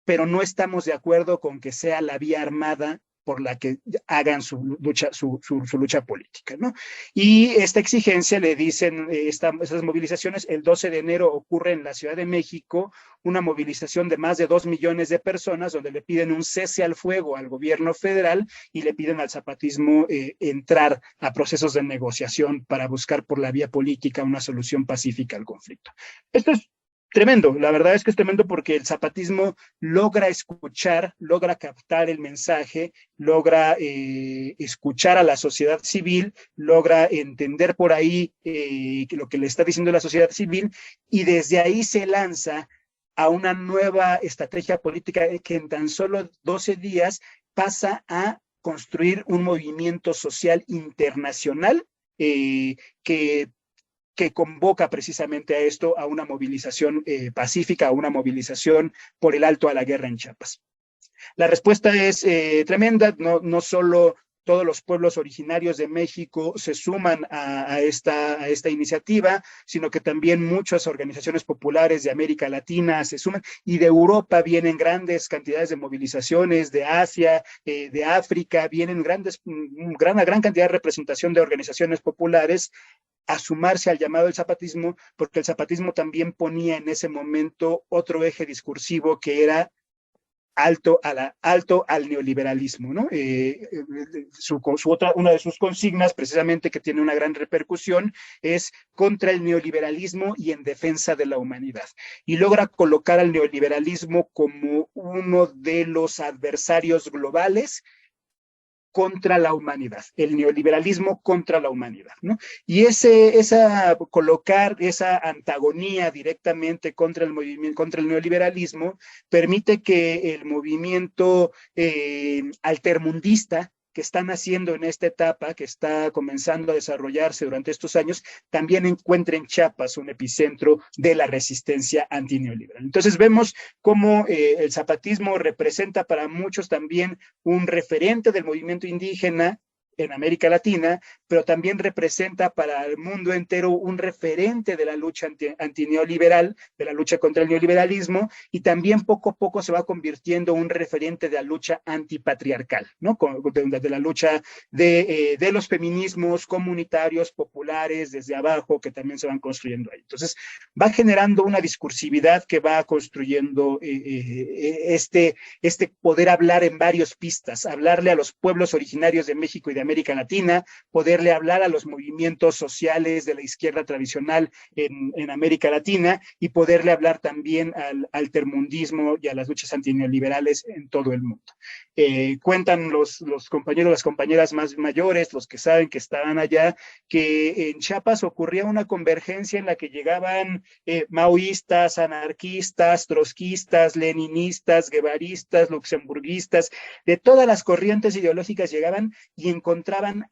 pero no estamos de acuerdo con que sea la vía armada por la que hagan su lucha política, ¿no? Y esta exigencia le dicen, estas movilizaciones, el 12 de enero ocurre en la Ciudad de México, una movilización de más de 2 millones de personas, donde le piden un cese al fuego al gobierno federal y le piden al zapatismo entrar a procesos de negociación para buscar por la vía política una solución pacífica al conflicto. Esto es tremendo, la verdad es que es tremendo porque el zapatismo logra escuchar, logra captar el mensaje, logra escuchar a la sociedad civil, logra entender por ahí lo que le está diciendo la sociedad civil y desde ahí se lanza a una nueva estrategia política que en tan solo 12 días pasa a construir un movimiento social internacional que convoca precisamente a esto, a una movilización pacífica, a una movilización por el alto a la guerra en Chiapas. La respuesta es tremenda, no solo todos los pueblos originarios de México se suman a esta iniciativa, sino que también muchas organizaciones populares de América Latina se suman, y de Europa vienen grandes cantidades de movilizaciones, de Asia, de África, vienen una gran cantidad de representación de organizaciones populares a sumarse al llamado del zapatismo, porque el zapatismo también ponía en ese momento otro eje discursivo que era alto al neoliberalismo, ¿no? Una de sus consignas, precisamente que tiene una gran repercusión, es contra el neoliberalismo y en defensa de la humanidad. Y logra colocar al neoliberalismo como uno de los adversarios globales contra la humanidad, el neoliberalismo contra la humanidad, ¿no? Y colocar esa antagonía directamente contra el movimiento, contra el neoliberalismo, permite que el movimiento altermundista que están haciendo en esta etapa, que está comenzando a desarrollarse durante estos años, también encuentra en Chiapas un epicentro de la resistencia antineoliberal. Entonces vemos cómo el zapatismo representa para muchos también un referente del movimiento indígena en América Latina, pero también representa para el mundo entero un referente de la lucha antineoliberal, de la lucha contra el neoliberalismo, y también poco a poco se va convirtiendo un referente de la lucha antipatriarcal, ¿no? De la lucha de los feminismos comunitarios, populares, desde abajo, que también se van construyendo ahí. Entonces, va generando una discursividad que va construyendo este poder hablar en varias pistas, hablarle a los pueblos originarios de México y de América Latina, poderle hablar a los movimientos sociales de la izquierda tradicional en América Latina y poderle hablar también al altermundismo y a las luchas antineoliberales en todo el mundo. Cuentan los compañeros, las compañeras más mayores, los que saben que estaban allá, que en Chiapas ocurría una convergencia en la que llegaban maoístas, anarquistas, trotskistas, leninistas, guevaristas, luxemburguistas, de todas las corrientes ideológicas llegaban y encontraban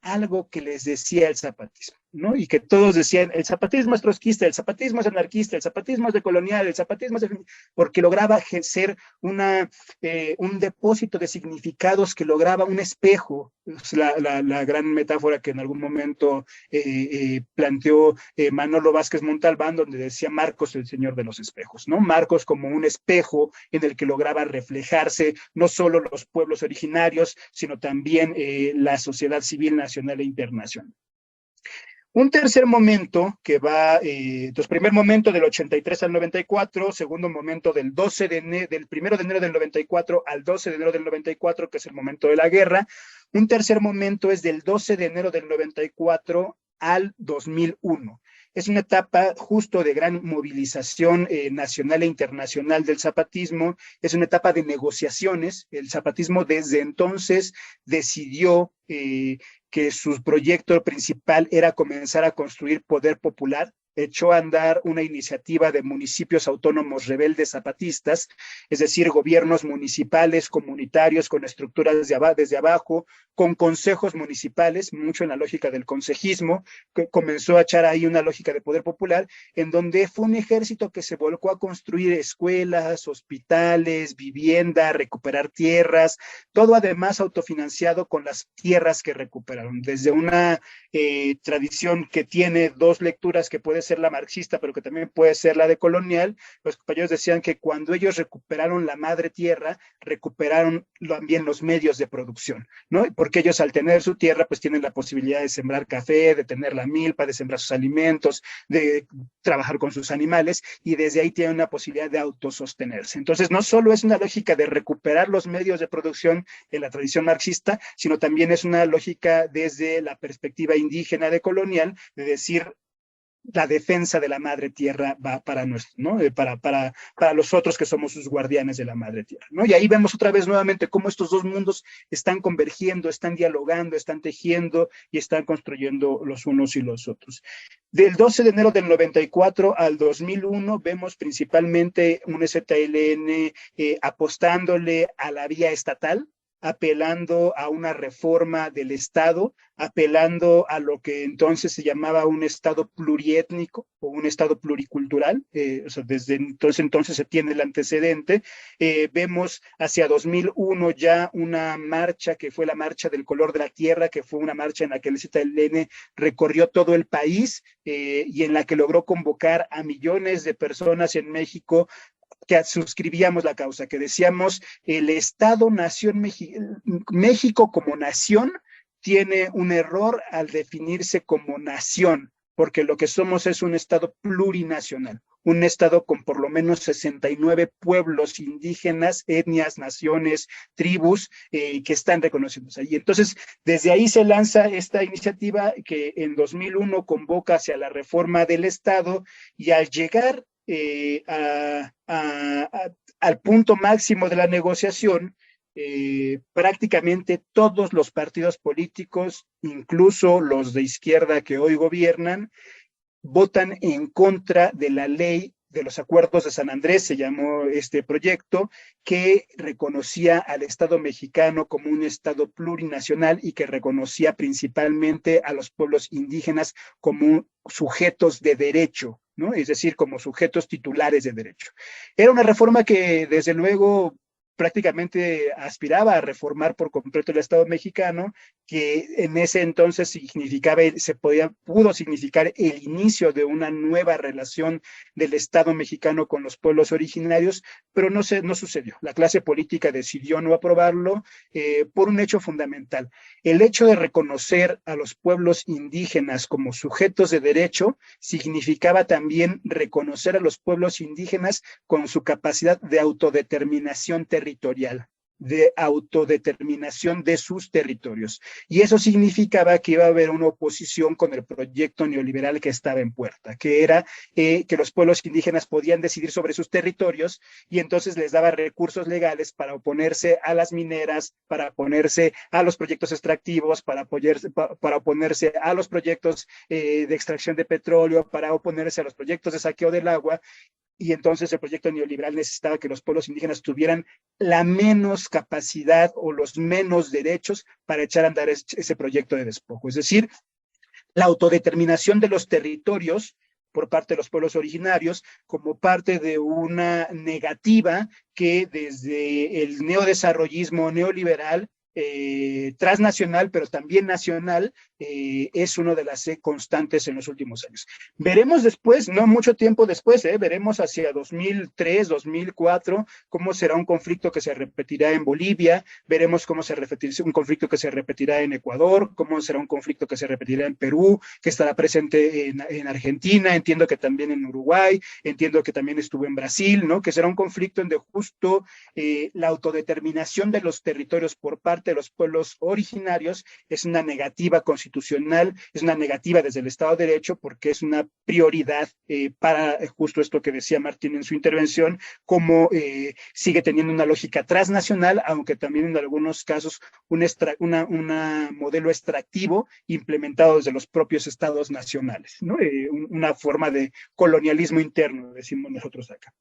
algo que les decía el zapatismo, ¿no? Y que todos decían, el zapatismo es trotskista, el zapatismo es anarquista, el zapatismo es decolonial, el zapatismo es... porque lograba ser un depósito de significados que lograba un espejo, la gran metáfora que en algún momento planteó Manolo Vázquez Montalbán, donde decía Marcos el señor de los espejos, ¿no? Marcos como un espejo en el que lograba reflejarse no solo los pueblos originarios, sino también la sociedad civil nacional e internacional. Un tercer momento que va, entonces, primer momento del 83 al 94, segundo momento del 1 de enero del 94 al 12 de enero del 94, que es el momento de la guerra. Un tercer momento es del 12 de enero del 94 al 2001. Es una etapa justo de gran movilización nacional e internacional del zapatismo, es una etapa de negociaciones. El zapatismo desde entonces decidió que su proyecto principal era comenzar a construir poder popular, echó a andar una iniciativa de municipios autónomos rebeldes zapatistas, es decir, gobiernos municipales, comunitarios, con estructuras desde abajo, con consejos municipales, mucho en la lógica del consejismo, que comenzó a echar ahí una lógica de poder popular, en donde fue un ejército que se volcó a construir escuelas, hospitales, vivienda, recuperar tierras, todo además autofinanciado con las tierras que recuperaron, desde una tradición que tiene dos lecturas, que puede ser la marxista, pero que también puede ser la de colonial. Los compañeros decían que cuando ellos recuperaron la madre tierra, recuperaron también los medios de producción, ¿no? Porque ellos, al tener su tierra, pues tienen la posibilidad de sembrar café, de tener la milpa, de sembrar sus alimentos, de trabajar con sus animales, y desde ahí tienen una posibilidad de autosostenerse. Entonces, no solo es una lógica de recuperar los medios de producción en la tradición marxista, sino también es una lógica desde la perspectiva indígena de colonial, de decir, la defensa de la madre tierra va para nosotros, ¿no? Para los otros que somos sus guardianes de la madre tierra, ¿no? Y ahí vemos otra vez nuevamente cómo estos dos mundos están convergiendo, están dialogando, están tejiendo y están construyendo los unos y los otros. Del 12 de enero del 94 al 2001 vemos principalmente un ZLN apostándole a la vía estatal, apelando a una reforma del Estado, apelando a lo que entonces se llamaba un Estado pluriétnico o un Estado pluricultural. O sea, desde entonces se tiene el antecedente. Vemos hacia 2001 ya una marcha que fue la Marcha del Color de la Tierra, que fue una marcha en la que el ZLN recorrió todo el país y en la que logró convocar a millones de personas en México que suscribíamos la causa, que decíamos, el Estado-Nación México como nación tiene un error al definirse como nación, porque lo que somos es un Estado plurinacional, un Estado con por lo menos 69 pueblos indígenas, etnias, naciones, tribus, que están reconocidos ahí. Entonces, desde ahí se lanza esta iniciativa que en 2001 convoca hacia la reforma del Estado, y al llegar al punto máximo de la negociación, prácticamente todos los partidos políticos, incluso los de izquierda que hoy gobiernan, votan en contra de la ley de los Acuerdos de San Andrés, se llamó este proyecto, que reconocía al Estado mexicano como un Estado plurinacional y que reconocía principalmente a los pueblos indígenas como sujetos de derecho, ¿no? Es decir, como sujetos titulares de derecho. Era una reforma que, desde luego, prácticamente aspiraba a reformar por completo el Estado mexicano, que en ese entonces significaba, pudo significar el inicio de una nueva relación del Estado mexicano con los pueblos originarios, pero no sucedió. La clase política decidió no aprobarlo por un hecho fundamental. El hecho de reconocer a los pueblos indígenas como sujetos de derecho significaba también reconocer a los pueblos indígenas con su capacidad de autodeterminación territorial, de autodeterminación de sus territorios. Y eso significaba que iba a haber una oposición con el proyecto neoliberal que estaba en puerta, que era que los pueblos indígenas podían decidir sobre sus territorios, y entonces les daba recursos legales para oponerse a las mineras, para oponerse a los proyectos extractivos, para oponerse a los proyectos de extracción de petróleo, para oponerse a los proyectos de saqueo del agua. Y entonces el proyecto neoliberal necesitaba que los pueblos indígenas tuvieran la menos capacidad o los menos derechos para echar a andar ese proyecto de despojo. Es decir, la autodeterminación de los territorios por parte de los pueblos originarios, como parte de una negativa que desde el neodesarrollismo neoliberal transnacional, pero también nacional, es una de las constantes en los últimos años. Veremos después, no mucho tiempo después, veremos hacia 2003, 2004, cómo será un conflicto que se repetirá en Bolivia, veremos cómo se repetirá un conflicto que se repetirá en Ecuador, cómo será un conflicto que se repetirá en Perú, que estará presente en Argentina, entiendo que también en Uruguay, entiendo que también estuvo en Brasil, ¿no? Que será un conflicto en donde justo la autodeterminación de los territorios por parte de los pueblos originarios es una negativa constitucional, es una negativa desde el Estado de Derecho, porque es una prioridad para justo esto que decía Martín en su intervención, como sigue teniendo una lógica transnacional, aunque también en algunos casos un modelo extractivo implementado desde los propios estados nacionales, ¿no? Una forma de colonialismo interno, decimos nosotros acá.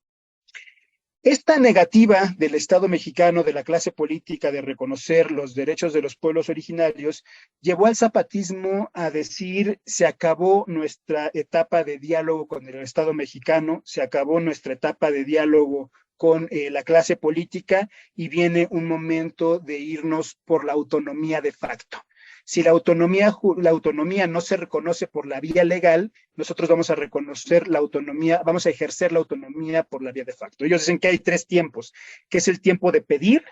Esta negativa del Estado mexicano, de la clase política, de reconocer los derechos de los pueblos originarios, llevó al zapatismo a decir: se acabó nuestra etapa de diálogo con el Estado mexicano, se acabó nuestra etapa de diálogo con la clase política, y viene un momento de irnos por la autonomía de facto. Si la autonomía no se reconoce por la vía legal, nosotros vamos a reconocer la autonomía, vamos a ejercer la autonomía por la vía de facto. Ellos dicen que hay 3 tiempos, que es el tiempo de pedir,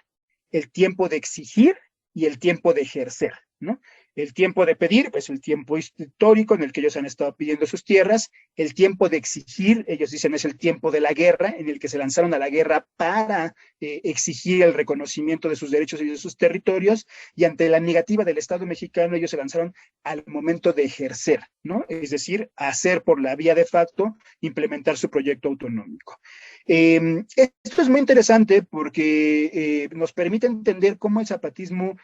el tiempo de exigir y el tiempo de ejercer, ¿no? El tiempo de pedir, pues el tiempo histórico en el que ellos han estado pidiendo sus tierras. El tiempo de exigir, ellos dicen, es el tiempo de la guerra, en el que se lanzaron a la guerra para exigir el reconocimiento de sus derechos y de sus territorios, y ante la negativa del Estado mexicano, ellos se lanzaron al momento de ejercer, ¿no? Es decir, hacer por la vía de facto, implementar su proyecto autonómico. Esto es muy interesante porque nos permite entender cómo el zapatismo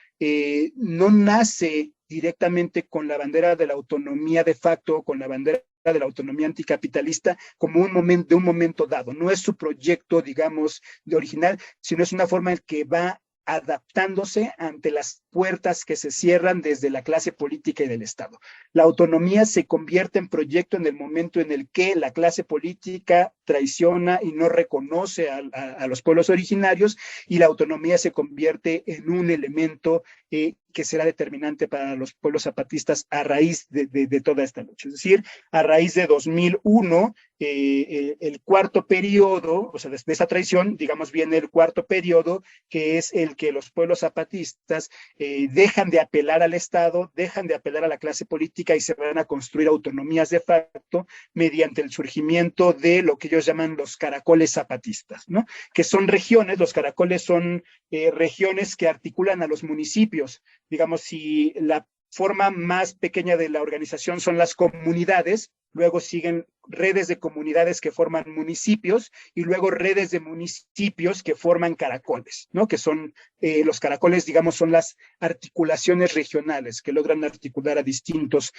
no nace directamente con la bandera de la autonomía de facto, con la bandera de la autonomía anticapitalista como de un momento dado. No es su proyecto, digamos, de original, sino es una forma en que va adaptándose ante las puertas que se cierran desde la clase política y del Estado. La autonomía se convierte en proyecto en el momento en el que la clase política traiciona y no reconoce a los pueblos originarios, y la autonomía se convierte en un elemento que será determinante para los pueblos zapatistas a raíz de toda esta lucha. Es decir, a raíz de 2001, el cuarto periodo, o sea, desde esa traición, digamos, viene el cuarto periodo, que es el que los pueblos zapatistas dejan de apelar al Estado, dejan de apelar a la clase política y se van a construir autonomías de facto mediante el surgimiento de lo que ellos llaman los caracoles zapatistas, ¿no? Que son regiones, los caracoles son regiones que articulan a los municipios. Digamos, si la forma más pequeña de la organización son las comunidades, luego siguen redes de comunidades que forman municipios, y luego redes de municipios que forman caracoles, ¿no? Que son los caracoles, digamos, son las articulaciones regionales que logran articular a distintos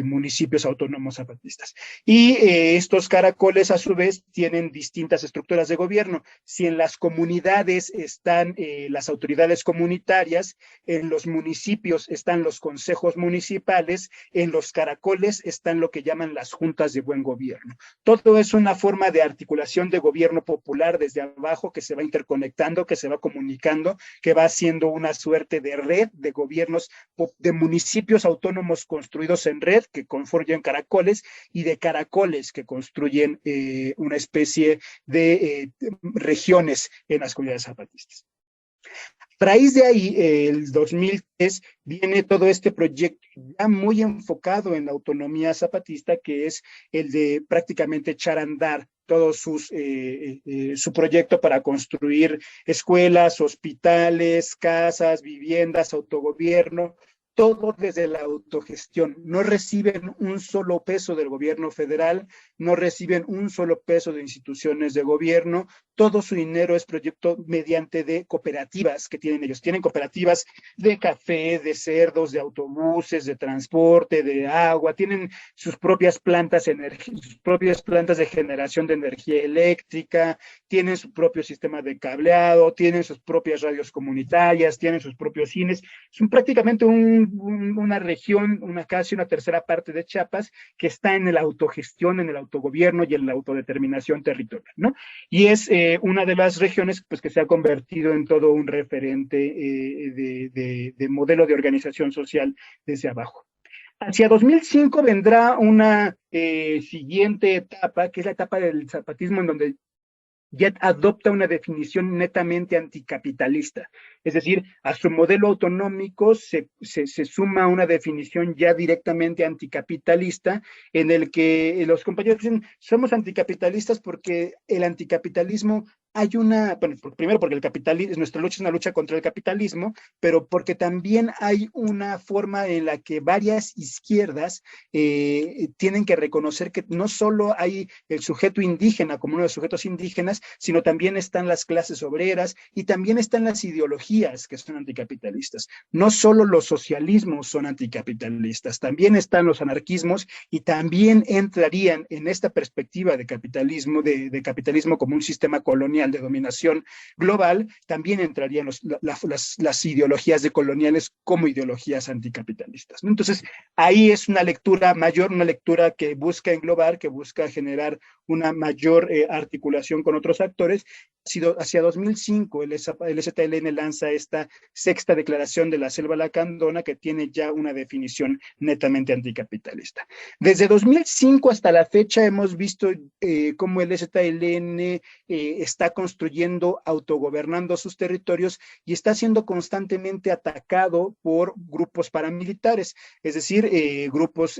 municipios autónomos zapatistas. Y estos caracoles, a su vez, tienen distintas estructuras de gobierno. Si en las comunidades están las autoridades comunitarias, en los municipios están los consejos municipales, en los caracoles están lo que llaman las juntas de buen gobierno. Todo es una forma de articulación de gobierno popular desde abajo, que se va interconectando, que se va comunicando, que va haciendo una suerte de red de gobiernos, de municipios autónomos construidos en red que conforman caracoles, y de caracoles que construyen una especie de regiones en las comunidades zapatistas. A raíz de ahí, el 2003, viene todo este proyecto ya muy enfocado en la autonomía zapatista, que es el de prácticamente echar a andar todo su proyecto para construir escuelas, hospitales, casas, viviendas, autogobierno, todo desde la autogestión. No reciben un solo peso del gobierno federal, no reciben un solo peso de instituciones de gobierno, todo su dinero es proyecto mediante de cooperativas que tienen ellos. Tienen cooperativas de café, de cerdos, de autobuses, de transporte, de agua, tienen sus propias plantas de generación de energía eléctrica, tienen su propio sistema de cableado, tienen sus propias radios comunitarias, tienen sus propios cines. Son prácticamente una región, casi una tercera parte de Chiapas, que está en la autogestión, en el autogobierno y en la autodeterminación territorial, ¿no? Y es una de las regiones, pues, que se ha convertido en todo un referente de modelo de organización social desde abajo. Hacia 2005 vendrá una siguiente etapa, que es la etapa del zapatismo, en donde ya adopta una definición netamente anticapitalista. Es decir, a su modelo autonómico se suma una definición ya directamente anticapitalista, en el que los compañeros dicen, somos anticapitalistas porque el anticapitalismo hay una, bueno, primero porque el capitalismo, nuestra lucha es una lucha contra el capitalismo, pero porque también hay una forma en la que varias izquierdas tienen que reconocer que no solo hay el sujeto indígena como uno de los sujetos indígenas, sino también están las clases obreras y también están las ideologías que son anticapitalistas. No solo los socialismos son anticapitalistas, también están los anarquismos y también entrarían en esta perspectiva de capitalismo, de capitalismo como un sistema colonial de dominación global, también entrarían las ideologías de coloniales como ideologías anticapitalistas, ¿no? Entonces, ahí es una lectura mayor, una lectura que busca englobar, que busca generar una mayor articulación con otros actores. Hacia 2005 el ZLN lanza esta sexta declaración de la Selva Lacandona, que tiene ya una definición netamente anticapitalista. Desde 2005 hasta la fecha hemos visto cómo el ZLN está construyendo, autogobernando sus territorios y está siendo constantemente atacado por grupos paramilitares, es decir, grupos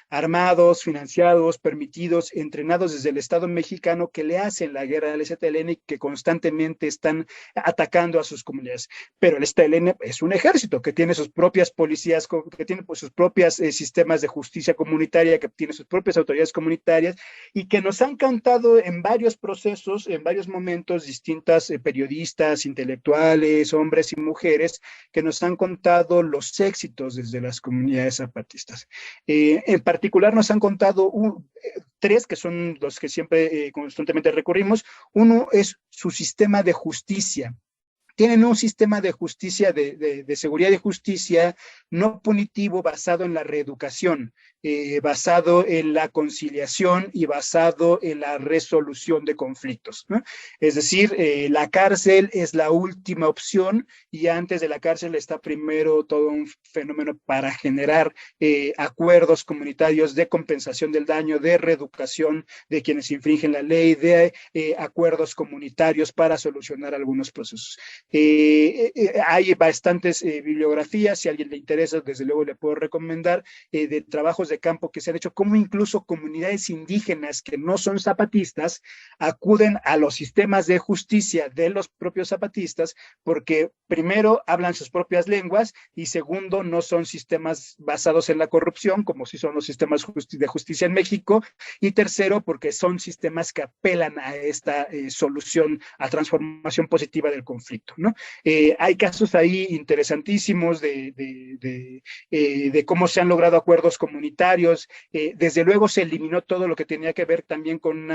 armados, financiados, permitidos, entrenados desde el Estado mexicano, que le hacen la guerra al ZLN y que constantemente están atacando a sus comunidades. Pero el ZLN es un ejército que tiene sus propias policías, que tiene pues, sus propios sistemas de justicia comunitaria, que tiene sus propias autoridades comunitarias y que nos han cantado en varios procesos, en varios momentos, distintas periodistas, intelectuales, hombres y mujeres, que nos han contado los éxitos desde las comunidades zapatistas. En particular nos han contado tres, que son los que siempre constantemente recurrimos. Uno es su sistema de justicia. Tienen un sistema de justicia, de seguridad y justicia no punitivo, basado en la reeducación, basado en la conciliación y basado en la resolución de conflictos, ¿no? Es decir, la cárcel es la última opción y antes de la cárcel está primero todo un fenómeno para generar acuerdos comunitarios de compensación del daño, de reeducación de quienes infringen la ley, de acuerdos comunitarios para solucionar algunos procesos. Hay bastantes bibliografías, si a alguien le interesa, desde luego le puedo recomendar, de trabajos de campo que se han hecho, como incluso comunidades indígenas que no son zapatistas acuden a los sistemas de justicia de los propios zapatistas, porque primero hablan sus propias lenguas y segundo no son sistemas basados en la corrupción, como si son los sistemas de justicia en México, y tercero porque son sistemas que apelan a esta solución, a transformación positiva del conflicto, ¿no? Hay casos ahí interesantísimos de cómo se han logrado acuerdos comunitarios. Desde luego se eliminó todo lo que tenía que ver también con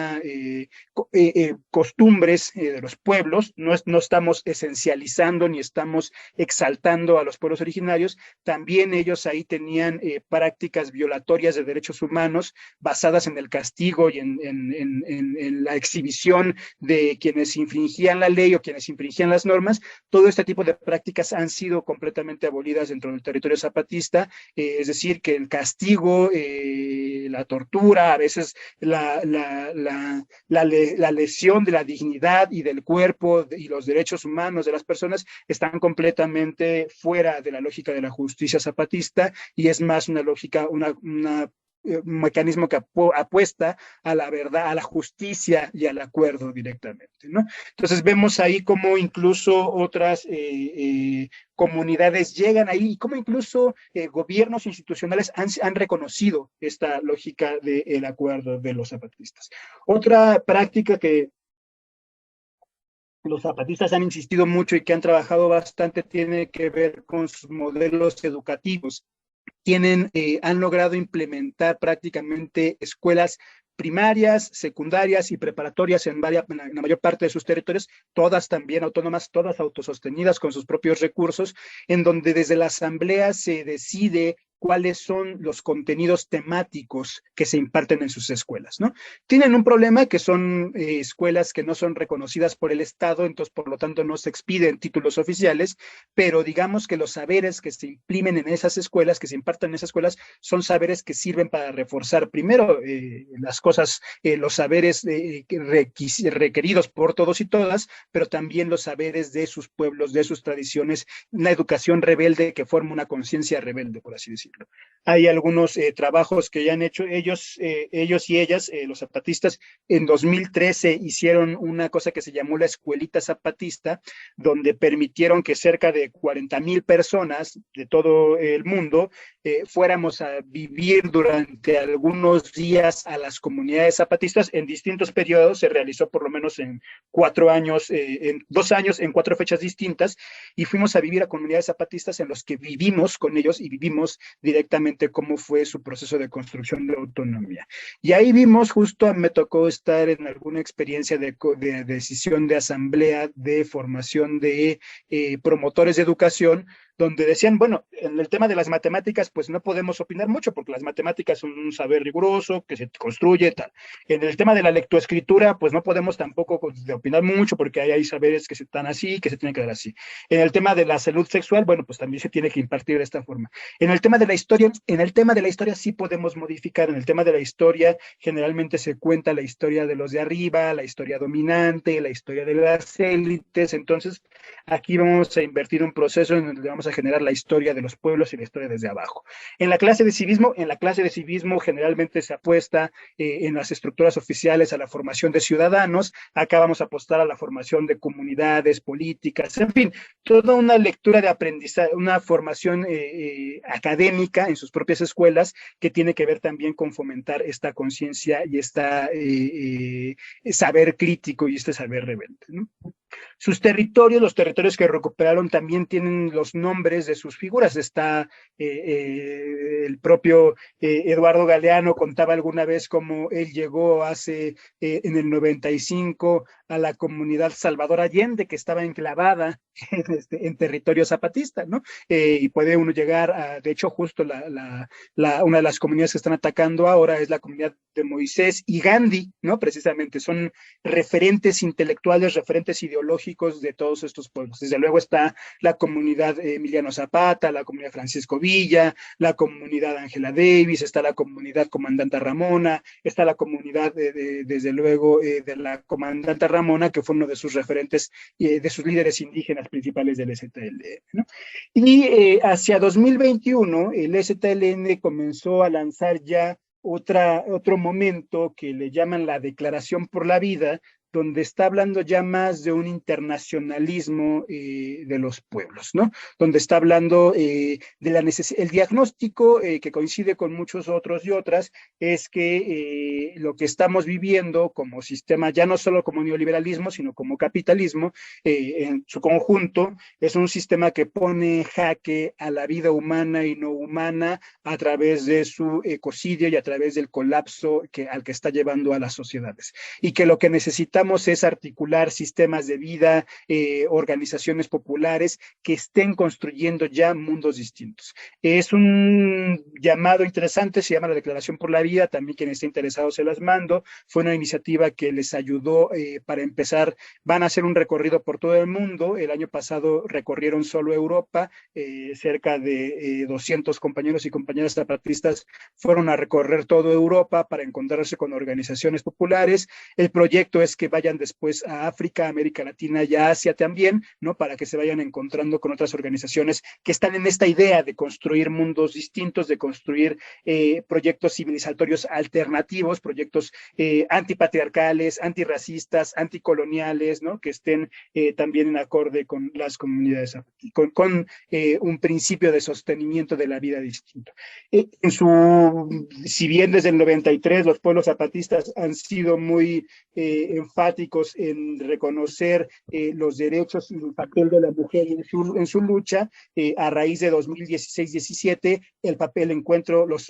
costumbres de los pueblos. No estamos esencializando ni estamos exaltando a los pueblos originarios. También ellos ahí tenían prácticas violatorias de derechos humanos basadas en el castigo y en la exhibición de quienes infringían la ley o quienes infringían las normas. Todo este tipo de prácticas han sido completamente abolidas dentro del territorio zapatista, es decir, que el castigo, la tortura, a veces la lesión de la dignidad y del cuerpo y los derechos humanos de las personas están completamente fuera de la lógica de la justicia zapatista y es más una lógica, un mecanismo que apuesta a la verdad, a la justicia y al acuerdo directamente, ¿no? Entonces vemos ahí cómo incluso otras comunidades llegan ahí y cómo incluso gobiernos institucionales han reconocido esta lógica del acuerdo de los zapatistas. Otra práctica que los zapatistas han insistido mucho y que han trabajado bastante tiene que ver con sus modelos educativos. Han logrado implementar prácticamente escuelas primarias, secundarias y preparatorias en la mayor parte de sus territorios, todas también autónomas, todas autosostenidas con sus propios recursos, en donde desde la asamblea se decide cuáles son los contenidos temáticos que se imparten en sus escuelas, ¿no? Tienen un problema que son escuelas que no son reconocidas por el Estado, entonces por lo tanto no se expiden títulos oficiales, pero digamos que los saberes que se imprimen en esas escuelas, que se imparten en esas escuelas, son saberes que sirven para reforzar primero las cosas, los saberes requeridos por todos y todas, pero también los saberes de sus pueblos, de sus tradiciones, una educación rebelde que forma una conciencia rebelde, por así decirlo. Hay algunos trabajos que ya han hecho ellos y ellas, los zapatistas. En 2013 hicieron una cosa que se llamó la Escuelita Zapatista, donde permitieron que cerca de 40,000 personas de todo el mundo fuéramos a vivir durante algunos días a las comunidades zapatistas en distintos periodos. Se realizó por lo menos en 4 años, en 2 años, en 4 fechas distintas, y fuimos a vivir a comunidades zapatistas en los que vivimos con ellos y vivimos directamente cómo fue su proceso de construcción de autonomía. Y ahí vimos, justo me tocó estar en alguna experiencia de decisión de asamblea, de formación de promotores de educación, donde decían, bueno, en el tema de las matemáticas, pues no podemos opinar mucho, porque las matemáticas son un saber riguroso, que se construye, tal. En el tema de la lectoescritura, pues no podemos tampoco opinar mucho, porque hay saberes que se están así, que se tienen que dar así. En el tema de la salud sexual, bueno, pues también se tiene que impartir de esta forma. En el tema de la historia sí podemos modificar. En el tema de la historia, generalmente se cuenta la historia de los de arriba, la historia dominante, la historia de las élites. Entonces, aquí vamos a invertir un proceso en donde vamos a generar la historia de los pueblos y la historia desde abajo. En la clase de civismo generalmente se apuesta en las estructuras oficiales a la formación de ciudadanos. Acá vamos a apostar a la formación de comunidades políticas, en fin, toda una lectura de aprendizaje, una formación académica en sus propias escuelas, que tiene que ver también con fomentar esta conciencia y este saber crítico y este saber rebelde, ¿no? Sus territorios, los territorios que recuperaron, también tienen los nombres de sus figuras. Está el propio Eduardo Galeano contaba alguna vez cómo él llegó en el 95 a la comunidad Salvador Allende, que estaba enclavada en territorio zapatista, ¿no? Y puede uno llegar a, de hecho, justo una de las comunidades que están atacando ahora es la comunidad de Moisés y Gandhi, ¿no? Precisamente son referentes intelectuales, referentes ideológicos de todos estos pueblos. Desde luego está la comunidad Emiliano Zapata, la comunidad Francisco Villa, la comunidad Ángela Davis, está la comunidad Comandanta Ramona, está la comunidad, desde luego, de la Comandanta Ramona, que fue uno de sus referentes, de sus líderes indígenas principales del EZLN, ¿no? Y hacia 2021, el EZLN comenzó a lanzar ya otro momento que le llaman la Declaración por la Vida, donde está hablando ya más de un internacionalismo de los pueblos, ¿no? Donde está hablando de la necesidad, el diagnóstico que coincide con muchos otros y otras, es que lo que estamos viviendo como sistema, ya no solo como neoliberalismo, sino como capitalismo, en su conjunto, es un sistema que pone en jaque a la vida humana y no humana a través de su ecocidio y a través del colapso al que está llevando a las sociedades. Y que lo que necesitamos es articular sistemas de vida, organizaciones populares que estén construyendo ya mundos distintos. Es un llamado interesante, se llama la Declaración por la Vida, también quien esté interesado se las mando. Fue una iniciativa que les ayudó para empezar, van a hacer un recorrido por todo el mundo. El año pasado recorrieron solo Europa, cerca de 200 compañeros y compañeras zapatistas fueron a recorrer toda Europa para encontrarse con organizaciones populares. El proyecto es que vayan después a África, América Latina y a Asia también, ¿no? Para que se vayan encontrando con otras organizaciones que están en esta idea de construir mundos distintos, de construir proyectos civilizatorios alternativos, proyectos antipatriarcales, antirracistas, anticoloniales, ¿no? Que estén también en acorde con las comunidades, con un principio de sostenimiento de la vida distinto. Si bien desde el 93 los pueblos zapatistas han sido muy enfáticos en reconocer los derechos y el papel de la mujer en su lucha, a raíz de 2016-17,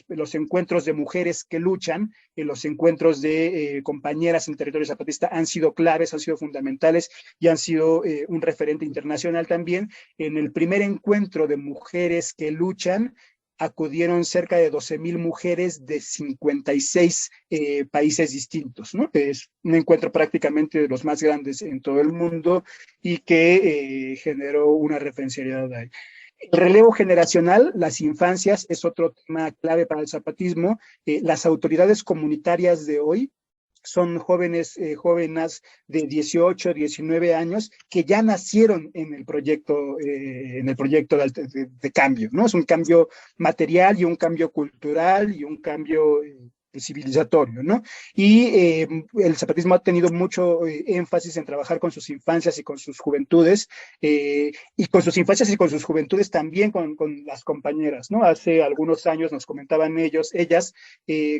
los encuentros de mujeres que luchan, los encuentros de compañeras en territorio zapatista han sido claves, han sido fundamentales y han sido un referente internacional también. En el primer encuentro de mujeres que luchan, acudieron cerca de 12,000 mujeres de 56 países distintos, ¿no? Es un encuentro prácticamente de los más grandes en todo el mundo y que generó una referencialidad ahí. El relevo generacional, las infancias, es otro tema clave para el zapatismo. Las autoridades comunitarias de hoy son jóvenes, jóvenes de 18, 19 años que ya nacieron en el proyecto de cambio, ¿no? Es un cambio material y un cambio cultural y un cambio civilizatorio, ¿no? Y el zapatismo ha tenido mucho énfasis en trabajar con sus infancias y con sus juventudes, y con sus infancias y con sus juventudes también con las compañeras, ¿no? Hace algunos años nos comentaban ellas,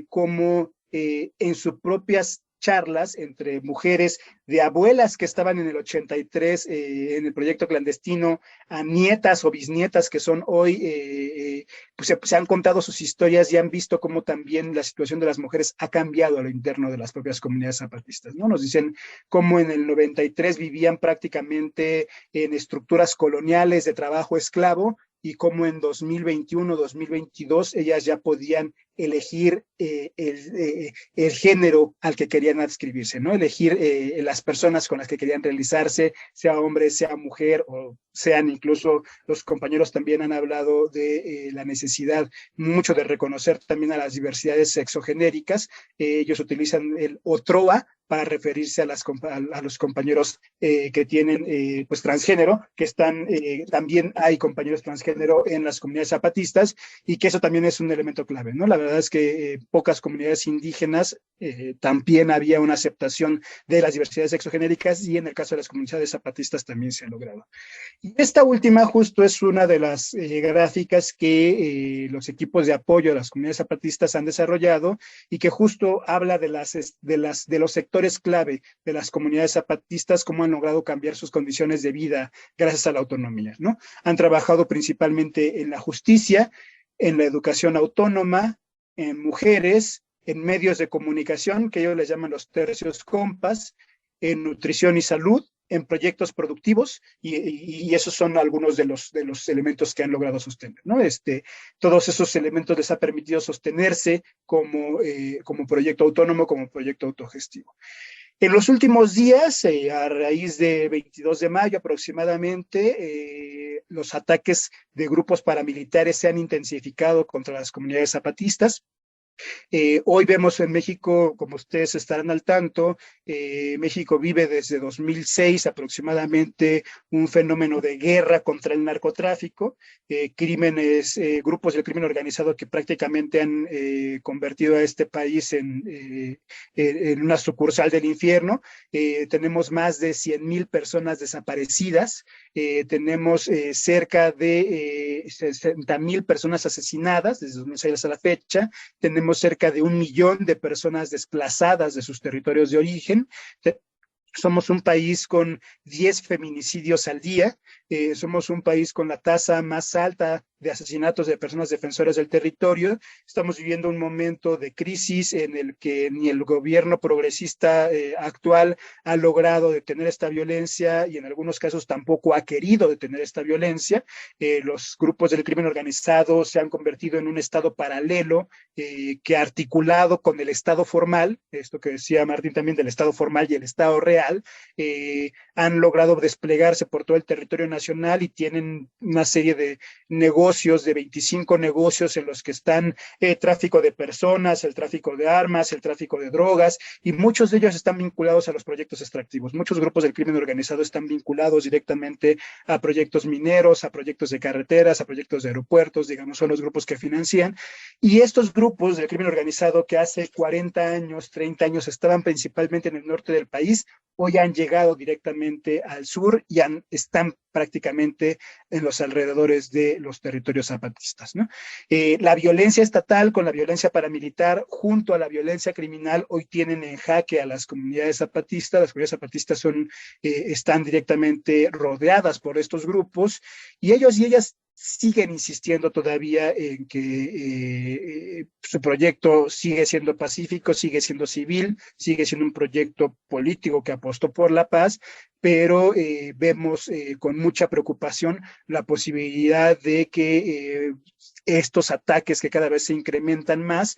cómo en sus propias charlas entre mujeres, de abuelas que estaban en el 83 en el proyecto clandestino, a nietas o bisnietas que son hoy, pues se han contado sus historias y han visto cómo también la situación de las mujeres ha cambiado a lo interno de las propias comunidades zapatistas, ¿no? Nos dicen cómo en el 93 vivían prácticamente en estructuras coloniales de trabajo esclavo, y cómo en 2021, 2022, ellas ya podían elegir el género al que querían adscribirse, ¿no? Elegir las personas con las que querían realizarse, sea hombre, sea mujer, o sean incluso los compañeros también han hablado de la necesidad mucho de reconocer también a las diversidades sexogenéricas. Ellos utilizan el otroa para referirse a los compañeros que tienen pues transgénero, que están, también hay compañeros transgénero en las comunidades zapatistas, y que eso también es un elemento clave, ¿no? La verdad es que pocas comunidades indígenas también había una aceptación de las diversidades sexogenéricas, y en el caso de las comunidades zapatistas también se ha logrado. Y esta última justo es una de las gráficas que los equipos de apoyo a las comunidades zapatistas han desarrollado, y que justo habla de los sectores clave de las comunidades zapatistas, cómo han logrado cambiar sus condiciones de vida gracias a la autonomía, ¿no? Han trabajado principalmente en la justicia, en la educación autónoma, en mujeres, en medios de comunicación, que ellos les llaman los tercios compas, en nutrición y salud, en proyectos productivos, y esos son algunos de los elementos que han logrado sostener, ¿no? Todos esos elementos les ha permitido sostenerse como proyecto autónomo, como proyecto autogestivo. En los últimos días, a raíz de 22 de mayo aproximadamente, los ataques de grupos paramilitares se han intensificado contra las comunidades zapatistas. Hoy vemos en México, como ustedes estarán al tanto, México vive desde 2006 aproximadamente un fenómeno de guerra contra el narcotráfico, grupos del crimen organizado que prácticamente han convertido a este país en una sucursal del infierno. Tenemos más de 100,000 personas desaparecidas, tenemos cerca de 60,000 personas asesinadas desde 2006 a la fecha, tenemos cerca de 1 millón de personas desplazadas de sus territorios de origen. Somos un país con 10 feminicidios al día, somos un país con la tasa más alta de asesinatos de personas defensoras del territorio. Estamos viviendo un momento de crisis en el que ni el gobierno progresista actual ha logrado detener esta violencia, y en algunos casos tampoco ha querido detener esta violencia. Los grupos del crimen organizado se han convertido en un estado paralelo que, articulado con el estado formal, esto que decía Martín también del estado formal y el estado real, han logrado desplegarse por todo el territorio nacional, y tienen una serie de negocios, de 25 negocios en los que están tráfico de personas, el tráfico de armas, el tráfico de drogas, y muchos de ellos están vinculados a los proyectos extractivos. Muchos grupos del crimen organizado están vinculados directamente a proyectos mineros, a proyectos de carreteras, a proyectos de aeropuertos, digamos, son los grupos que financian. Y estos grupos del crimen organizado, que hace 40 años, 30 años estaban principalmente en el norte del país, hoy han llegado directamente al sur y están prácticamente en los alrededores de los territorios zapatistas, ¿no? La violencia estatal con la violencia paramilitar junto a la violencia criminal hoy tienen en jaque a las comunidades zapatistas. Las comunidades zapatistas están directamente rodeadas por estos grupos, y ellos y ellas siguen insistiendo todavía en que su proyecto sigue siendo pacífico, sigue siendo civil, sigue siendo un proyecto político que apostó por la paz, pero vemos con mucha preocupación la posibilidad de que estos ataques que cada vez se incrementan más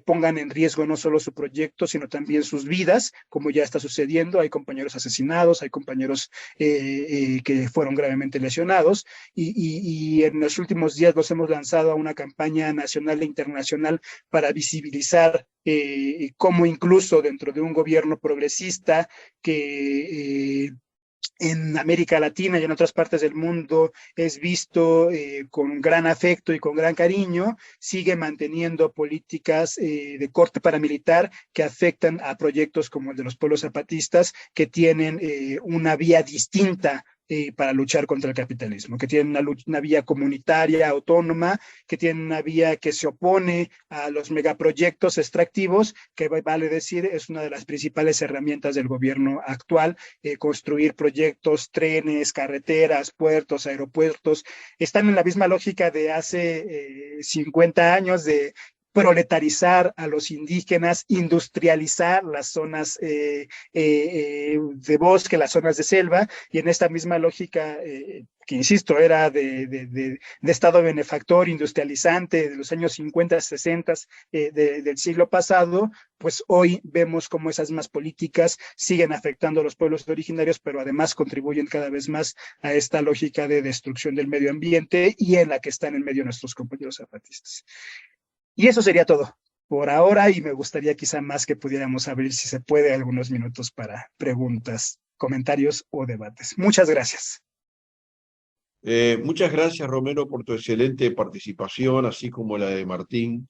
pongan en riesgo no solo su proyecto, sino también sus vidas, como ya está sucediendo. Hay compañeros asesinados, hay compañeros que fueron gravemente lesionados, y en los últimos días nos hemos lanzado a una campaña nacional e internacional para visibilizar cómo incluso dentro de un gobierno progresista que en América Latina y en otras partes del mundo es visto con gran afecto y con gran cariño, sigue manteniendo políticas de corte paramilitar que afectan a proyectos como el de los pueblos zapatistas, que tienen una vía distinta para luchar contra el capitalismo, que tienen una vía comunitaria, autónoma, que tienen una vía que se opone a los megaproyectos extractivos, que vale decir es una de las principales herramientas del gobierno actual, construir proyectos, trenes, carreteras, puertos, aeropuertos. Están en la misma lógica de hace 50 años de proletarizar a los indígenas, industrializar las zonas de bosque, las zonas de selva, y en esta misma lógica, que insisto, era de Estado benefactor, industrializante, de los años 50, 60 del siglo pasado, pues hoy vemos cómo esas más políticas siguen afectando a los pueblos originarios, pero además contribuyen cada vez más a esta lógica de destrucción del medio ambiente y en la que están en medio nuestros compañeros zapatistas. Y eso sería todo por ahora, y me gustaría quizá más que pudiéramos abrir, si se puede, algunos minutos para preguntas, comentarios o debates. Muchas gracias. Muchas gracias, Romero, por tu excelente participación, así como la de Martín.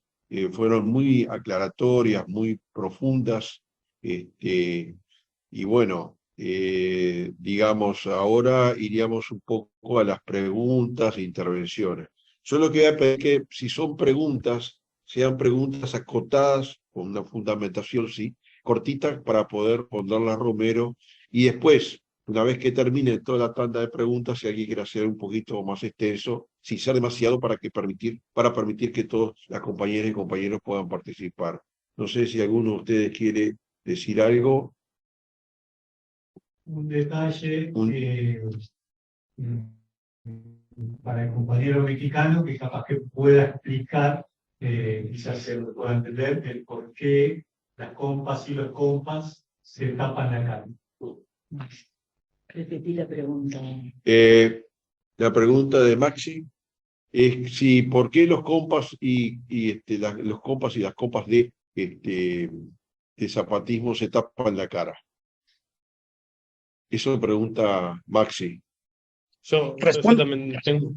Fueron muy aclaratorias, muy profundas. Y bueno, digamos, ahora iríamos un poco a las preguntas e intervenciones. Yo lo que voy a pedir es que, si son preguntas, sean preguntas acotadas, con una fundamentación, sí, cortita, para poder ponerlas a Romero. Y después, una vez que termine toda la tanda de preguntas, si alguien quiere hacer un poquito más extenso, sin ser demasiado, para permitir que todas las compañeras y compañeros puedan participar. No sé si alguno de ustedes quiere decir algo. Un detalle para el compañero mexicano que capaz que pueda explicar, quizás se pueda entender el por qué las compas y los compas se tapan la cara. Repetí la pregunta. La pregunta de Maxi es si por qué los compas los compas y las compas de zapatismo se tapan la cara. Eso me pregunta Maxi. Yo también tengo.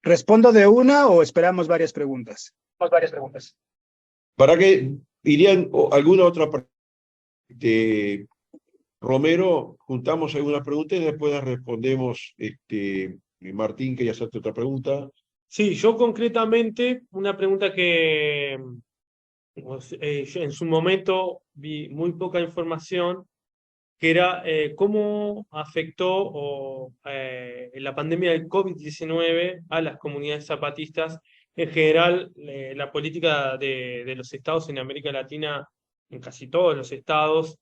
¿Respondo de una o esperamos varias preguntas? Varias preguntas. ¿Para qué irían alguna otra? Romero, juntamos algunas preguntas y después las respondemos. Martín, ¿quería hacerte otra pregunta? Sí, yo concretamente, una pregunta que yo en su momento vi muy poca información, que era cómo afectó la pandemia del COVID-19 a las comunidades zapatistas. En general, la política de los estados en América Latina, en casi todos los estados,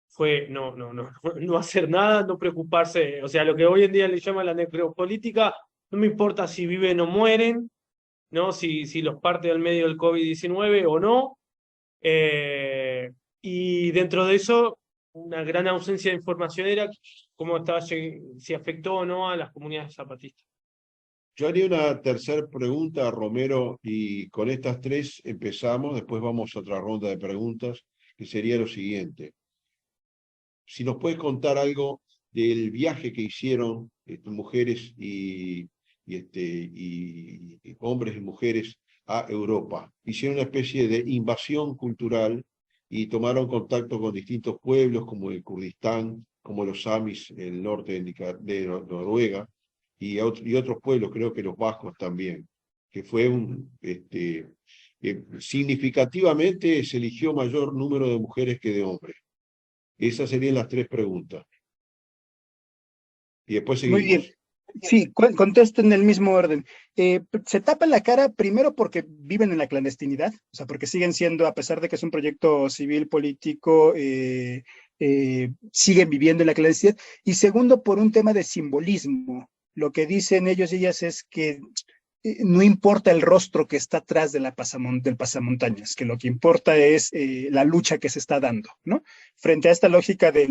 fue no hacer nada, no preocuparse. O sea, lo que hoy en día le llaman la necropolítica, no me importa si viven o mueren, ¿no? Si los parte del medio del COVID-19 o no. Y dentro de eso, una gran ausencia de información era cómo estaba, si afectó o no a las comunidades zapatistas. Yo haría una tercera pregunta a Romero, y con estas tres empezamos, después vamos a otra ronda de preguntas, que sería lo siguiente. Si nos puedes contar algo del viaje que hicieron mujeres y hombres y mujeres a Europa. Hicieron una especie de invasión cultural y tomaron contacto con distintos pueblos, como el Kurdistán, como los Samis, el norte de Noruega, y otros pueblos, creo que los vascos también, que fue significativamente se eligió mayor número de mujeres que de hombres. Esas serían las tres preguntas. Y después seguimos. Muy bien. Sí, contesto en el mismo orden. Se tapan la cara primero porque viven en la clandestinidad, o sea, porque siguen siendo, a pesar de que es un proyecto civil político siguen viviendo en la clandestinidad. Y segundo, por un tema de simbolismo. Lo que dicen ellos y ellas es que no importa el rostro que está atrás de del pasamontañas, que lo que importa es la lucha que se está dando, ¿no? Frente a esta lógica de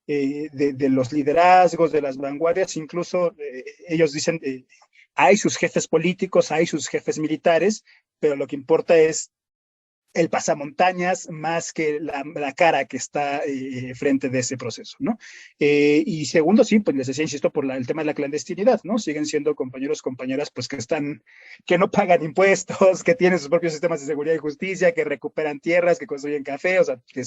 los liderazgos, de las vanguardias, incluso ellos dicen, hay sus jefes políticos, hay sus jefes militares, pero lo que importa es el pasamontañas más que la cara que está frente de ese proceso, ¿no? Y segundo, sí, pues les decía, insisto, por el tema de la clandestinidad, ¿no? Siguen siendo compañeros, compañeras, pues que no pagan impuestos, que tienen sus propios sistemas de seguridad y justicia, que recuperan tierras, que construyen café, o sea, que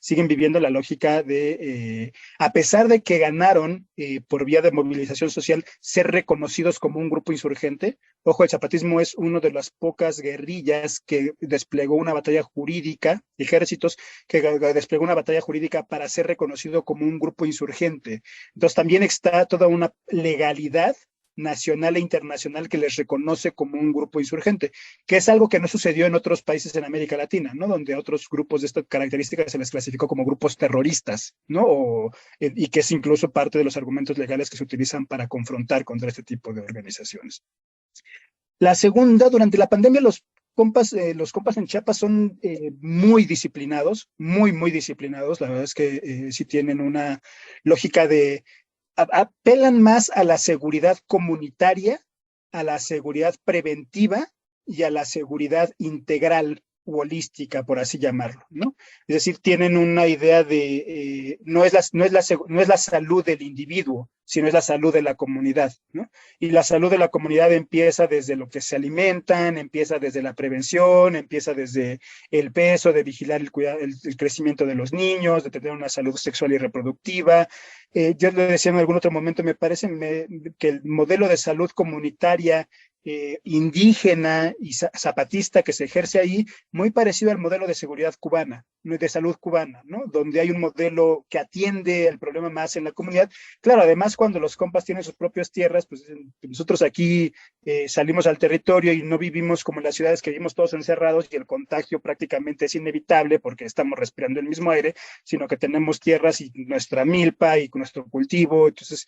siguen viviendo la lógica de, a pesar de que ganaron por vía de movilización social, ser reconocidos como un grupo insurgente. Ojo, el zapatismo es una de las pocas guerrillas que desplegó una batalla jurídica, ejércitos que desplegó una batalla jurídica para ser reconocido como un grupo insurgente. Entonces también está toda una legalidad nacional e internacional que les reconoce como un grupo insurgente, que es algo que no sucedió en otros países en América Latina, ¿no? Donde a otros grupos de esta característica se les clasificó como grupos terroristas, ¿no? Y que es incluso parte de los argumentos legales que se utilizan para confrontar contra este tipo de organizaciones. La segunda, durante la pandemia, los compas en Chiapas son muy disciplinados, muy disciplinados. La verdad es que sí tienen una lógica de, apelan más a la seguridad comunitaria, a la seguridad preventiva y a la seguridad integral u holística, por así llamarlo, ¿no? Es decir, tienen una idea de, no es la salud del individuo, sino es la salud de la comunidad, ¿no? Y la salud de la comunidad empieza desde lo que se alimentan, empieza desde la prevención, empieza desde el peso, de vigilar el crecimiento de los niños, de tener una salud sexual y reproductiva. Yo le decía en algún otro momento, me parece que el modelo de salud comunitaria indígena y zapatista que se ejerce ahí, muy parecido al modelo de seguridad cubana, de salud cubana, ¿no? Donde hay un modelo que atiende el problema más en la comunidad. Claro, además cuando los compas tienen sus propias tierras, pues nosotros aquí salimos al territorio y no vivimos como en las ciudades, que vivimos todos encerrados y el contagio prácticamente es inevitable porque estamos respirando el mismo aire, sino que tenemos tierras y nuestra milpa y nuestro cultivo. Entonces,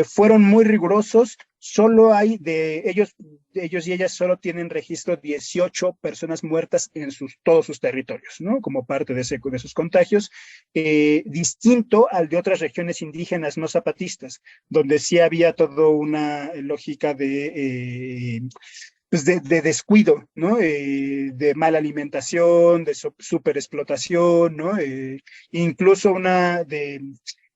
fueron muy rigurosos. Solo hay ellos y ellas solo tienen registro 18 personas muertas en todos sus territorios, ¿no? Como parte de esos contagios, distinto al de otras regiones indígenas no zapatistas, donde sí había toda una lógica de descuido, ¿no? De mala alimentación, de superexplotación, ¿no? Incluso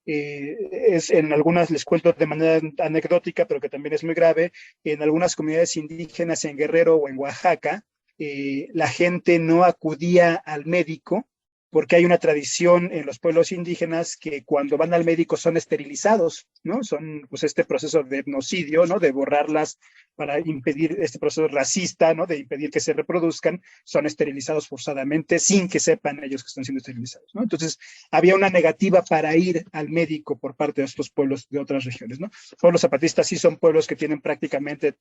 en algunas les cuento de manera anecdótica, pero que también es muy grave, en algunas comunidades indígenas en Guerrero o en Oaxaca, la gente no acudía al médico porque hay una tradición en los pueblos indígenas que cuando van al médico son esterilizados, ¿no? Son, pues, este proceso de etnocidio, ¿no? De borrarlas para impedir este proceso racista, ¿no? De impedir que se reproduzcan, son esterilizados forzadamente sin que sepan ellos que están siendo esterilizados, ¿no? Entonces, había una negativa para ir al médico por parte de estos pueblos de otras regiones, ¿no? Pueblos zapatistas sí son pueblos que tienen prácticamente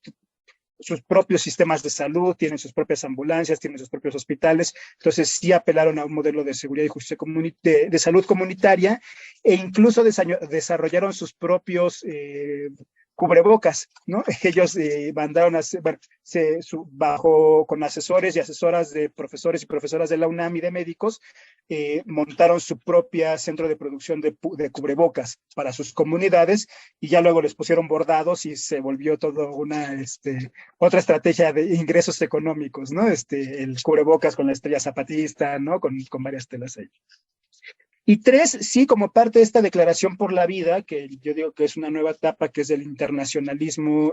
sus propios sistemas de salud, tienen sus propias ambulancias, tienen sus propios hospitales. Entonces sí apelaron a un modelo de seguridad y justicia de salud comunitaria, e incluso desarrollaron sus propios cubrebocas, ¿no? Ellos mandaron a hacer, bueno, con asesores y asesoras de profesores y profesoras de la UNAM y de médicos, montaron su propia centro de producción de cubrebocas para sus comunidades, y ya luego les pusieron bordados y se volvió todo otra estrategia de ingresos económicos, ¿no? El cubrebocas con la estrella zapatista, ¿no? Con varias telas ahí. Y 3, sí, como parte de esta declaración por la vida, que yo digo que es una nueva etapa, que es el internacionalismo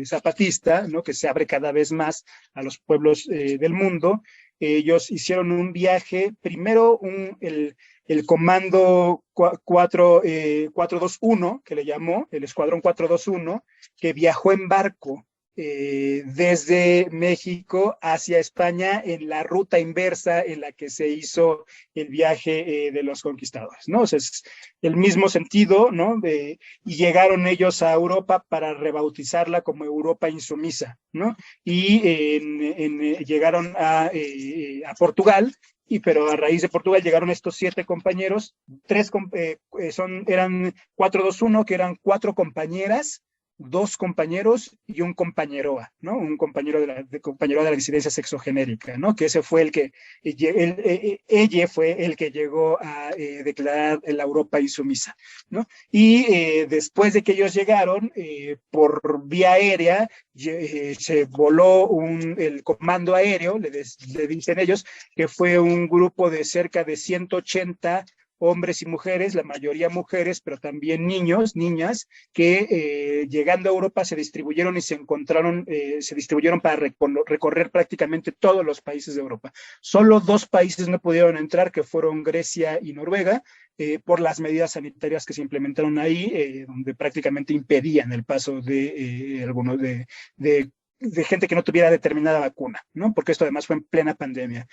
zapatista, ¿no? Que se abre cada vez más a los pueblos del mundo. Ellos hicieron un viaje, primero el comando 421, que le llamó, el escuadrón 421, que viajó en barco desde México hacia España en la ruta inversa en la que se hizo el viaje de los conquistadores, ¿no? O sea, es el mismo sentido, ¿no? Y llegaron ellos a Europa para rebautizarla como Europa insumisa, ¿no? Y llegaron a Portugal, pero a raíz de Portugal llegaron estos 7 compañeros, eran 4-2-1, que eran 4 compañeras, 2 compañeros y un compañeroa, ¿no? Un compañero compañero de la disidencia sexogenérica, ¿no? Que ese fue el que, ella fue el que llegó a declarar la Europa insumisa, ¿no? Y después de que ellos llegaron, por vía aérea, se voló el comando aéreo, le dicen ellos, que fue un grupo de cerca de 180 hombres y mujeres, la mayoría mujeres, pero también niños, niñas, que llegando a Europa se distribuyeron y se distribuyeron para recorrer prácticamente todos los países de Europa. Solo 2 países no pudieron entrar, que fueron Grecia y Noruega, por las medidas sanitarias que se implementaron ahí, donde prácticamente impedían el paso de algunos de gente que no tuviera determinada vacuna, ¿no? Porque esto además fue en plena pandemia.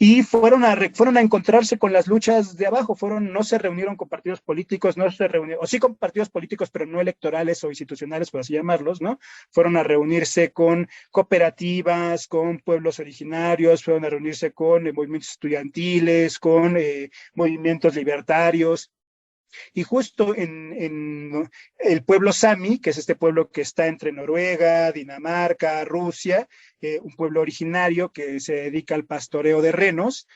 Y fueron a encontrarse con las luchas de abajo, no se reunieron con partidos políticos, o sí con partidos políticos, pero no electorales o institucionales, por así llamarlos, ¿no? Fueron a reunirse con cooperativas, con pueblos originarios, fueron a reunirse con movimientos estudiantiles, con movimientos libertarios. Y justo en el pueblo Sami, que es este pueblo que está entre Noruega, Dinamarca, Rusia, un pueblo originario que se dedica al pastoreo de renos,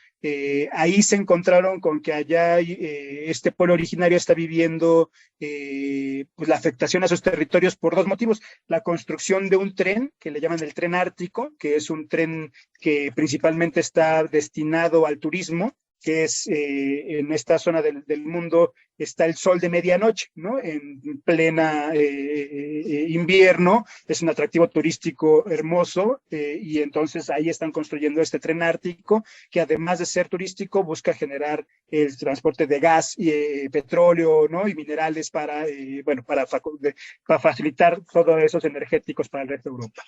ahí se encontraron con que allá este pueblo originario está viviendo pues la afectación a sus territorios por 2 motivos. La construcción de un tren, que le llaman el tren ártico, que es un tren que principalmente está destinado al turismo, que es en esta zona del mundo está el sol de medianoche, ¿no? En plena invierno, es un atractivo turístico hermoso, y entonces ahí están construyendo este tren ártico, que además de ser turístico, busca generar el transporte de gas y petróleo, ¿no? Y minerales para facilitar todos esos energéticos para el resto de Europa.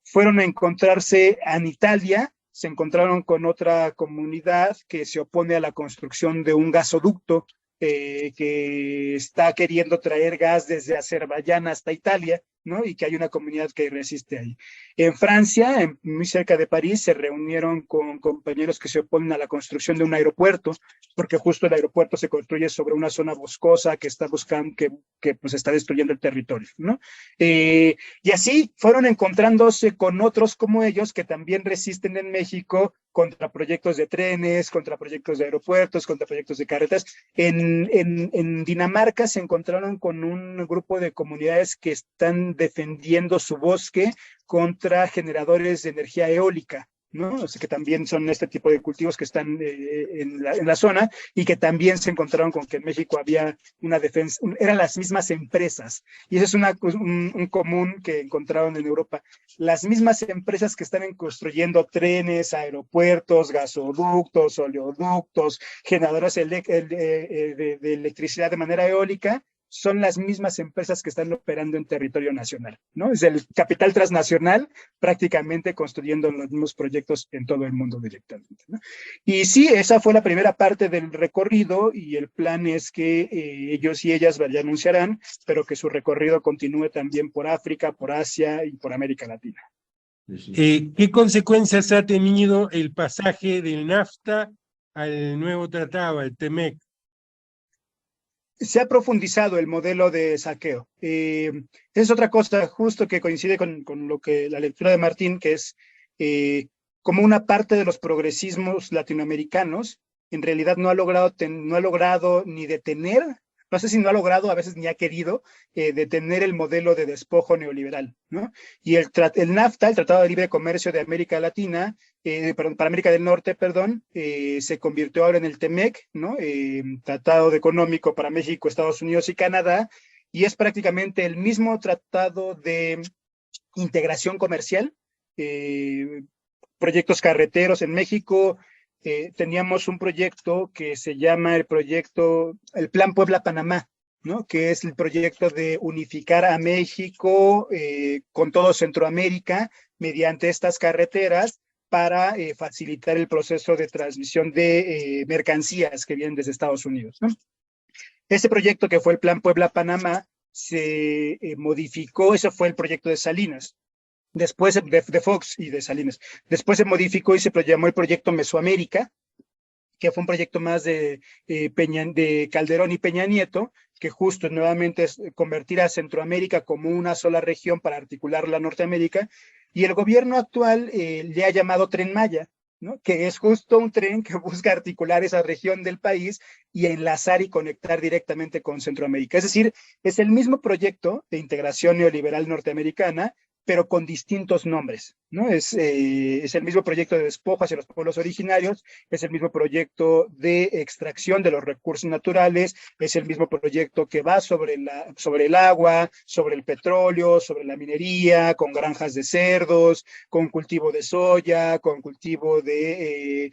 Fueron a encontrarse en Italia, se encontraron con otra comunidad que se opone a la construcción de un gasoducto que está queriendo traer gas desde Azerbaiyán hasta Italia, ¿no? Y que hay una comunidad que resiste ahí. En Francia, muy cerca de París, se reunieron con compañeros que se oponen a la construcción de un aeropuerto, porque justo el aeropuerto se construye sobre una zona boscosa que está buscando, que pues está destruyendo el territorio, ¿no? Y así fueron encontrándose con otros como ellos que también resisten en México contra proyectos de trenes, contra proyectos de aeropuertos, contra proyectos de carreteras. En Dinamarca se encontraron con un grupo de comunidades que están defendiendo su bosque contra generadores de energía eólica, ¿no? O sea, que también son este tipo de cultivos que están en la zona, y que también se encontraron con que en México había una defensa, eran las mismas empresas, y eso es un común que encontraron en Europa. Las mismas empresas que están construyendo trenes, aeropuertos, gasoductos, oleoductos, generadores de electricidad de manera eólica, son las mismas empresas que están operando en territorio nacional, ¿no? Es el capital transnacional prácticamente construyendo los mismos proyectos en todo el mundo directamente, ¿no? Y sí, esa fue la primera parte del recorrido, y el plan es que ellos y ellas ya anunciarán, pero que su recorrido continúe también por África, por Asia y por América Latina. ¿Qué consecuencias ha tenido el pasaje del NAFTA al nuevo tratado, al TEMEC? Se ha profundizado el modelo de saqueo. Es otra cosa justo que coincide con lo que la lectura de Martín, que es como una parte de los progresismos latinoamericanos, en realidad no ha logrado ni detener, no sé si no ha logrado, a veces ni ha querido detener el modelo de despojo neoliberal, ¿no? Y el NAFTA, el Tratado de Libre Comercio de América Latina, para América del Norte, se convirtió ahora en el TEMEC, ¿no? Tratado económico para México, Estados Unidos y Canadá, y es prácticamente el mismo tratado de integración comercial, proyectos carreteros en México. Teníamos un proyecto que se llama el Plan Puebla-Panamá, ¿no? Que es el proyecto de unificar a México con todo Centroamérica mediante estas carreteras para facilitar el proceso de transmisión de mercancías que vienen desde Estados Unidos, ¿no? Este proyecto, que fue el Plan Puebla-Panamá, se modificó. Ese fue el proyecto de Salinas, después de Fox y de Salinas. Después se modificó y se llamó el proyecto Mesoamérica, que fue un proyecto más de Calderón y Peña Nieto, que justo nuevamente es convertir a Centroamérica como una sola región para articular la Norteamérica, y el gobierno actual le ha llamado Tren Maya, ¿no? Que es justo un tren que busca articular esa región del país y enlazar y conectar directamente con Centroamérica. Es decir, es el mismo proyecto de integración neoliberal norteamericana, pero con distintos nombres, ¿no? Es el mismo proyecto de despojo hacia los pueblos originarios, es el mismo proyecto de extracción de los recursos naturales, es el mismo proyecto que va sobre el agua, sobre el petróleo, sobre la minería, con granjas de cerdos, con cultivo de soya, con cultivo de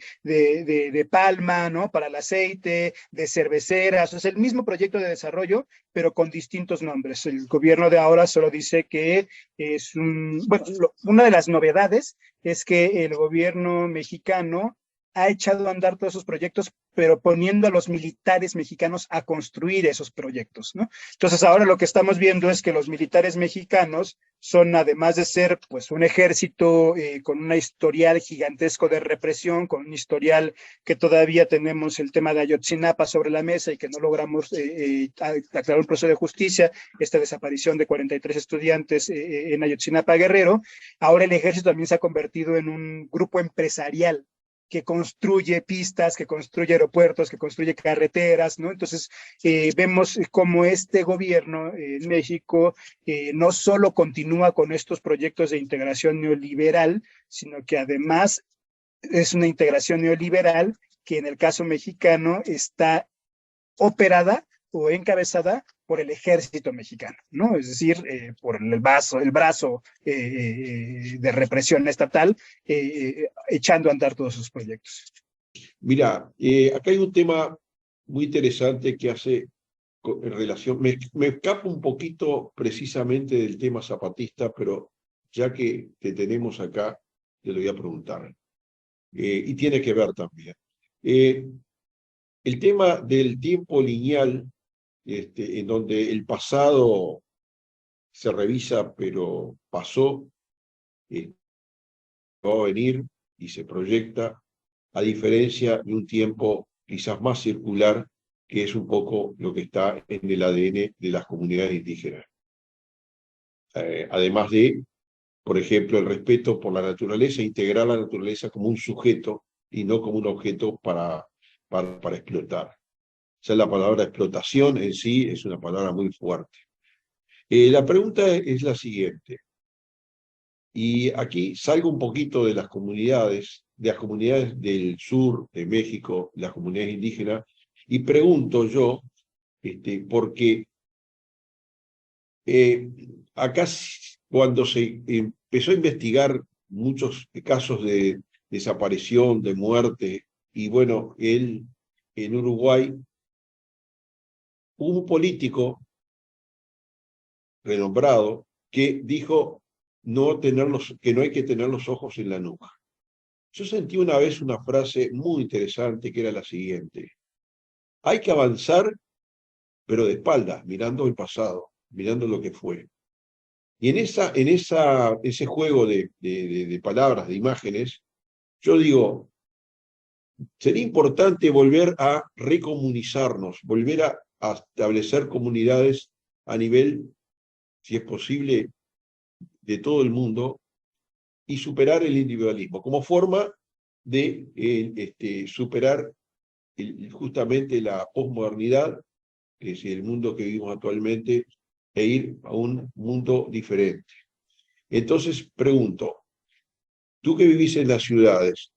palma, ¿no? Para el aceite, de cerveceras. Es el mismo proyecto de desarrollo, pero con distintos nombres. El gobierno de ahora solo dice que es una de las novedades es que el gobierno mexicano ha echado a andar todos esos proyectos, pero poniendo a los militares mexicanos a construir esos proyectos, ¿no? Entonces ahora lo que estamos viendo es que los militares mexicanos son, además de ser pues un ejército con un historial gigantesco de represión, con un historial que todavía tenemos el tema de Ayotzinapa sobre la mesa y que no logramos aclarar un proceso de justicia, esta desaparición de 43 estudiantes en Ayotzinapa, Guerrero. Ahora el ejército también se ha convertido en un grupo empresarial que construye pistas, que construye aeropuertos, que construye carreteras, ¿no? Entonces, vemos cómo este gobierno en México no solo continúa con estos proyectos de integración neoliberal, sino que además es una integración neoliberal que en el caso mexicano está operada o encabezada por el ejército mexicano, ¿no? Es decir, por el brazo de represión estatal, echando a andar todos sus proyectos. Mira, acá hay un tema muy interesante que hace en relación, me escapo un poquito precisamente del tema zapatista, pero ya que te tenemos acá, te lo voy a preguntar. Y tiene que ver también. El tema del tiempo lineal, en donde el pasado se revisa, pero pasó, va a venir y se proyecta, a diferencia de un tiempo quizás más circular, que es un poco lo que está en el ADN de las comunidades indígenas. Además de, por ejemplo, el respeto por la naturaleza, integrar la naturaleza como un sujeto y no como un objeto para explotar. O sea, la palabra explotación en sí es una palabra muy fuerte. La pregunta es la siguiente, y aquí salgo un poquito de las comunidades del sur de México, las comunidades indígenas, y pregunto yo, porque acá cuando se empezó a investigar muchos casos de desaparición, de muerte, y bueno, en Uruguay, hubo un político renombrado que dijo que no hay que tener los ojos en la nuca. Yo sentí una vez una frase muy interesante que era la siguiente: hay que avanzar, pero de espaldas, mirando el pasado, mirando lo que fue. Y en ese juego de palabras, de imágenes, yo digo, sería importante volver a recomunizarnos, volver a establecer comunidades a nivel, si es posible, de todo el mundo, y superar el individualismo como forma de superar justamente la posmodernidad, que es el mundo que vivimos actualmente, e ir a un mundo diferente. Entonces pregunto, tú que vivís en las ciudades,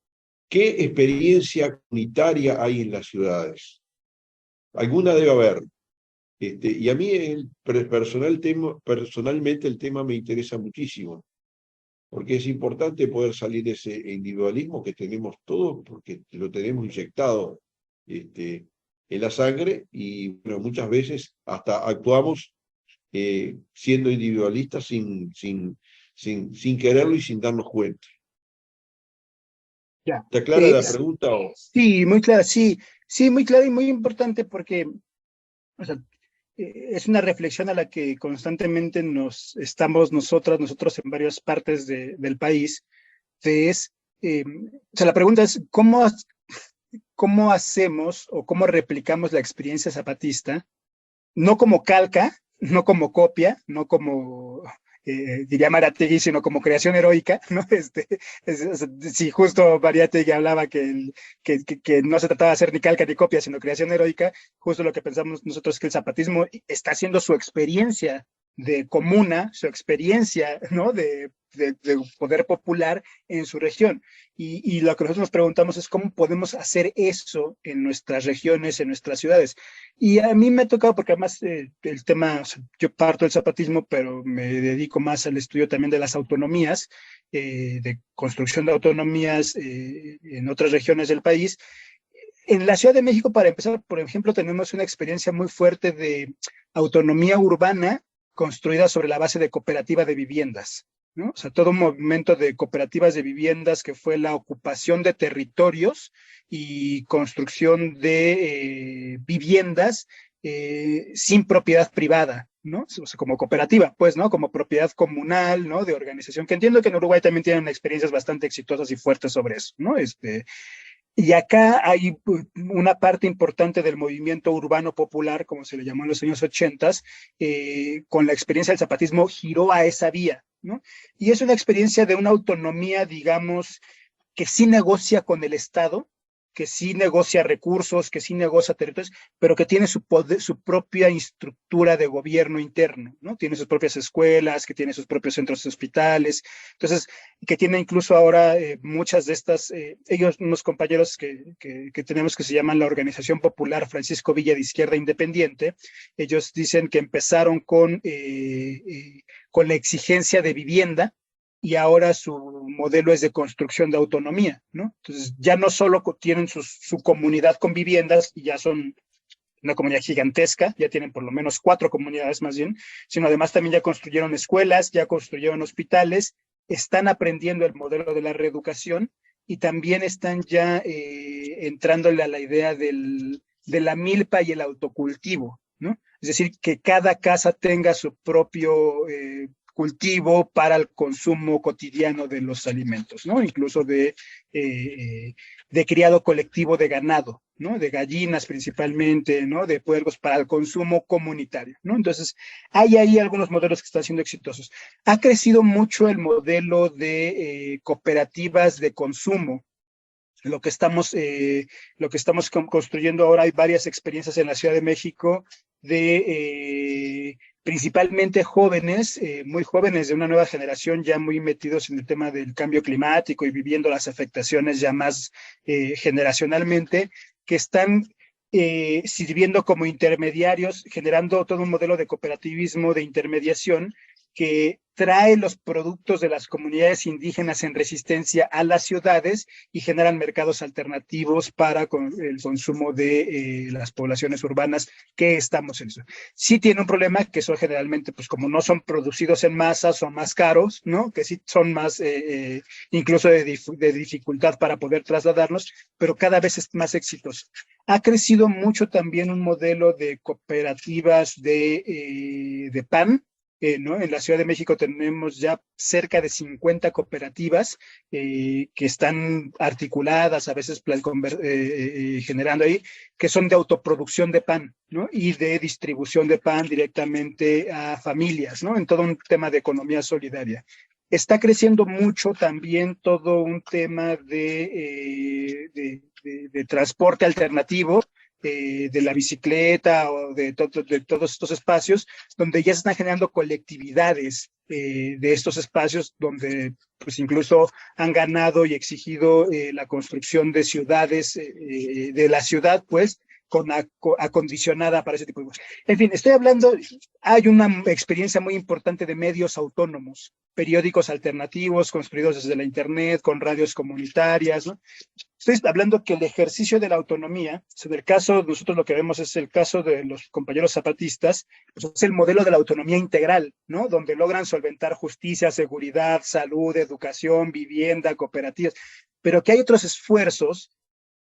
¿qué experiencia comunitaria hay en las ciudades? Alguna debe haber. Y a mí personalmente el tema me interesa muchísimo, porque es importante poder salir de ese individualismo que tenemos todos, porque lo tenemos inyectado en la sangre y bueno, muchas veces hasta actuamos siendo individualistas sin quererlo y sin darnos cuenta. Ya. ¿Está clara la pregunta? O? Sí, muy clara, sí, sí, muy clara y muy importante porque, o sea, es una reflexión a la que constantemente estamos nosotros en varias partes del país. O sea, la pregunta es, ¿cómo hacemos o cómo replicamos la experiencia zapatista? No como calca, no como copia, no como, diría Mariátegui, sino como creación heroica, ¿no? Si justo Mariátegui hablaba que no se trataba de hacer ni calca ni copia, sino creación heroica, justo lo que pensamos nosotros es que el zapatismo está haciendo su experiencia de comuna, su experiencia, ¿no? de poder popular en su región. Y lo que nosotros nos preguntamos es cómo podemos hacer eso en nuestras regiones, en nuestras ciudades. Y a mí me ha tocado, porque además el tema, o sea, yo parto del zapatismo, pero me dedico más al estudio también de las autonomías, de construcción de autonomías en otras regiones del país. En la Ciudad de México, para empezar, por ejemplo, tenemos una experiencia muy fuerte de autonomía urbana construida sobre la base de cooperativa de viviendas, ¿no? O sea, todo un movimiento de cooperativas de viviendas que fue la ocupación de territorios y construcción de viviendas sin propiedad privada, ¿no? O sea, como cooperativa, pues, ¿no? Como propiedad comunal, ¿no? De organización, que entiendo que en Uruguay también tienen experiencias bastante exitosas y fuertes sobre eso, ¿no? Y acá hay una parte importante del movimiento urbano popular, como se le llamó en los años 80, con la experiencia del zapatismo, giró a esa vía, ¿no? Y es una experiencia de una autonomía, digamos, que sí negocia con el Estado, que sí negocia recursos, que sí negocia territorios, pero que tiene su propia estructura de gobierno interno, ¿no? Tiene sus propias escuelas, que tiene sus propios centros hospitales, entonces, que tiene incluso ahora muchas de estas, ellos, unos compañeros que tenemos que se llaman la Organización Popular Francisco Villa de Izquierda Independiente, ellos dicen que empezaron con la exigencia de vivienda, y ahora su modelo es de construcción de autonomía, ¿no? Entonces, ya no solo tienen su comunidad con viviendas, y ya son una comunidad gigantesca, ya tienen por lo menos 4 comunidades más bien, sino además también ya construyeron escuelas, ya construyeron hospitales, están aprendiendo el modelo de la reeducación y también están ya entrándole a la idea de la milpa y el autocultivo, ¿no? Es decir, que cada casa tenga su propio cultivo para el consumo cotidiano de los alimentos, ¿no? Incluso de criado colectivo de ganado, ¿no? De gallinas principalmente, ¿no? De puercos para el consumo comunitario, ¿no? Entonces, hay ahí algunos modelos que están siendo exitosos. Ha crecido mucho el modelo de cooperativas de consumo. Lo que estamos construyendo ahora, hay varias experiencias en la Ciudad de México de principalmente jóvenes, muy jóvenes de una nueva generación, ya muy metidos en el tema del cambio climático y viviendo las afectaciones ya más generacionalmente, que están sirviendo como intermediarios, generando todo un modelo de cooperativismo, de intermediación, que trae los productos de las comunidades indígenas en resistencia a las ciudades y generan mercados alternativos para el consumo de las poblaciones urbanas que estamos en eso. Sí tiene un problema que son generalmente, pues como no son producidos en masa, son más caros, ¿no? Que sí son más, incluso de dificultad para poder trasladarlos, pero cada vez es más exitoso. Ha crecido mucho también un modelo de cooperativas de pan, ¿no? En la Ciudad de México tenemos ya cerca de 50 cooperativas que están articuladas, a veces generando ahí, que son de autoproducción de pan, ¿no? Y de distribución de pan directamente a familias, ¿no? En todo un tema de economía solidaria. Está creciendo mucho también todo un tema de transporte alternativo, de la bicicleta o de todos estos espacios, donde ya se están generando colectividades de estos espacios, donde pues incluso han ganado y exigido la construcción de ciudades, de la ciudad, pues, acondicionada para ese tipo de cosas. En fin, estoy hablando, hay una experiencia muy importante de medios autónomos, periódicos alternativos construidos desde la internet, con radios comunitarias, ¿no? Estoy hablando que el ejercicio de la autonomía, en el caso, nosotros lo que vemos es el caso de los compañeros zapatistas, pues es el modelo de la autonomía integral, ¿no? Donde logran solventar justicia, seguridad, salud, educación, vivienda, cooperativas, pero que hay otros esfuerzos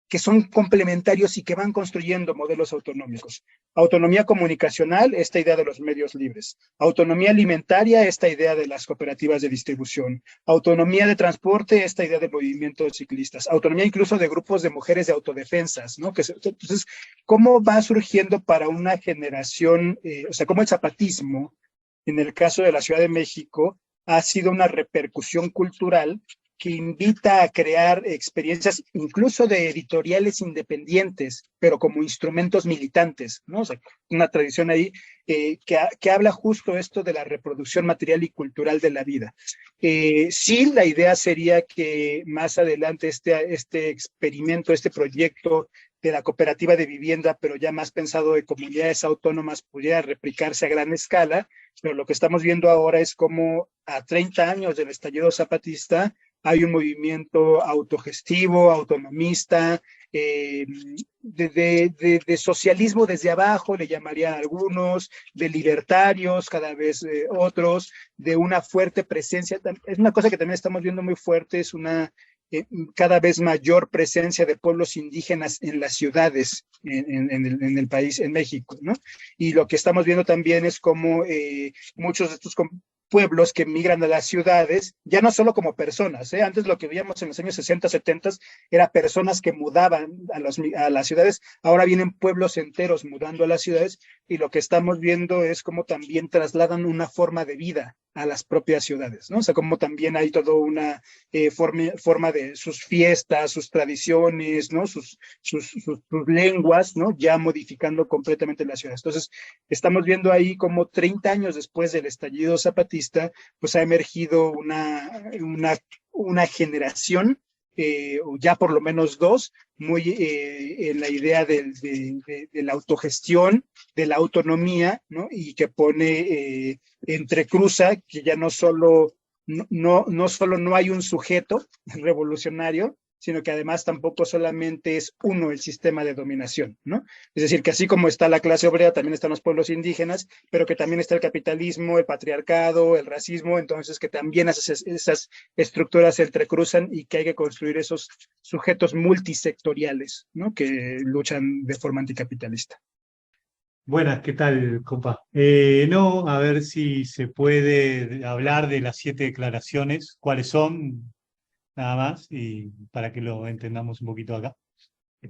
que son complementarios y que van construyendo modelos autonómicos. Autonomía comunicacional, esta idea de los medios libres. Autonomía alimentaria, esta idea de las cooperativas de distribución. Autonomía de transporte, esta idea de movimientos ciclistas. Autonomía incluso de grupos de mujeres de autodefensas, ¿no? Entonces, ¿cómo va surgiendo para una generación, o sea, cómo el zapatismo, en el caso de la Ciudad de México, ha sido una repercusión cultural que invita a crear experiencias incluso de editoriales independientes, pero como instrumentos militantes, ¿no? O sea, una tradición ahí que habla justo esto de la reproducción material y cultural de la vida. Sí, la idea sería que más adelante este experimento, este proyecto de la cooperativa de vivienda, pero ya más pensado de comunidades autónomas, pudiera replicarse a gran escala, pero lo que estamos viendo ahora es cómo a 30 años del estallido zapatista, hay un movimiento autogestivo, autonomista, de socialismo desde abajo, le llamarían algunos, de libertarios, cada vez otros, de una fuerte presencia. Es una cosa que también estamos viendo muy fuerte, es una cada vez mayor presencia de pueblos indígenas en las ciudades en el país, en México, ¿no? Y lo que estamos viendo también es cómo muchos de estos pueblos que migran a las ciudades, ya no solo como personas, antes lo que veíamos en los años 60, 70 era personas que mudaban a las ciudades, ahora vienen pueblos enteros mudando a las ciudades, y lo que estamos viendo es cómo también trasladan una forma de vida a las propias ciudades, ¿no? O sea, como también hay toda una forma de sus fiestas, sus tradiciones, ¿no? Sus lenguas, ¿no? Ya modificando completamente las ciudades. Entonces, estamos viendo ahí como 30 años después del estallido zapatista, pues ha emergido una generación, o ya por lo menos dos, muy en la idea de la autogestión, de la autonomía, ¿no? Y que pone entrecruza que ya no solo no hay un sujeto revolucionario, sino que además tampoco solamente es uno el sistema de dominación, ¿no? Es decir, que así como está la clase obrera, también están los pueblos indígenas, pero que también está el capitalismo, el patriarcado, el racismo, entonces que también esas estructuras se entrecruzan y que hay que construir esos sujetos multisectoriales, ¿no? Que luchan de forma anticapitalista. Buenas, ¿qué tal, compa? No, a ver si se puede hablar de las 7 declaraciones, cuáles son, nada más, y para que lo entendamos un poquito acá.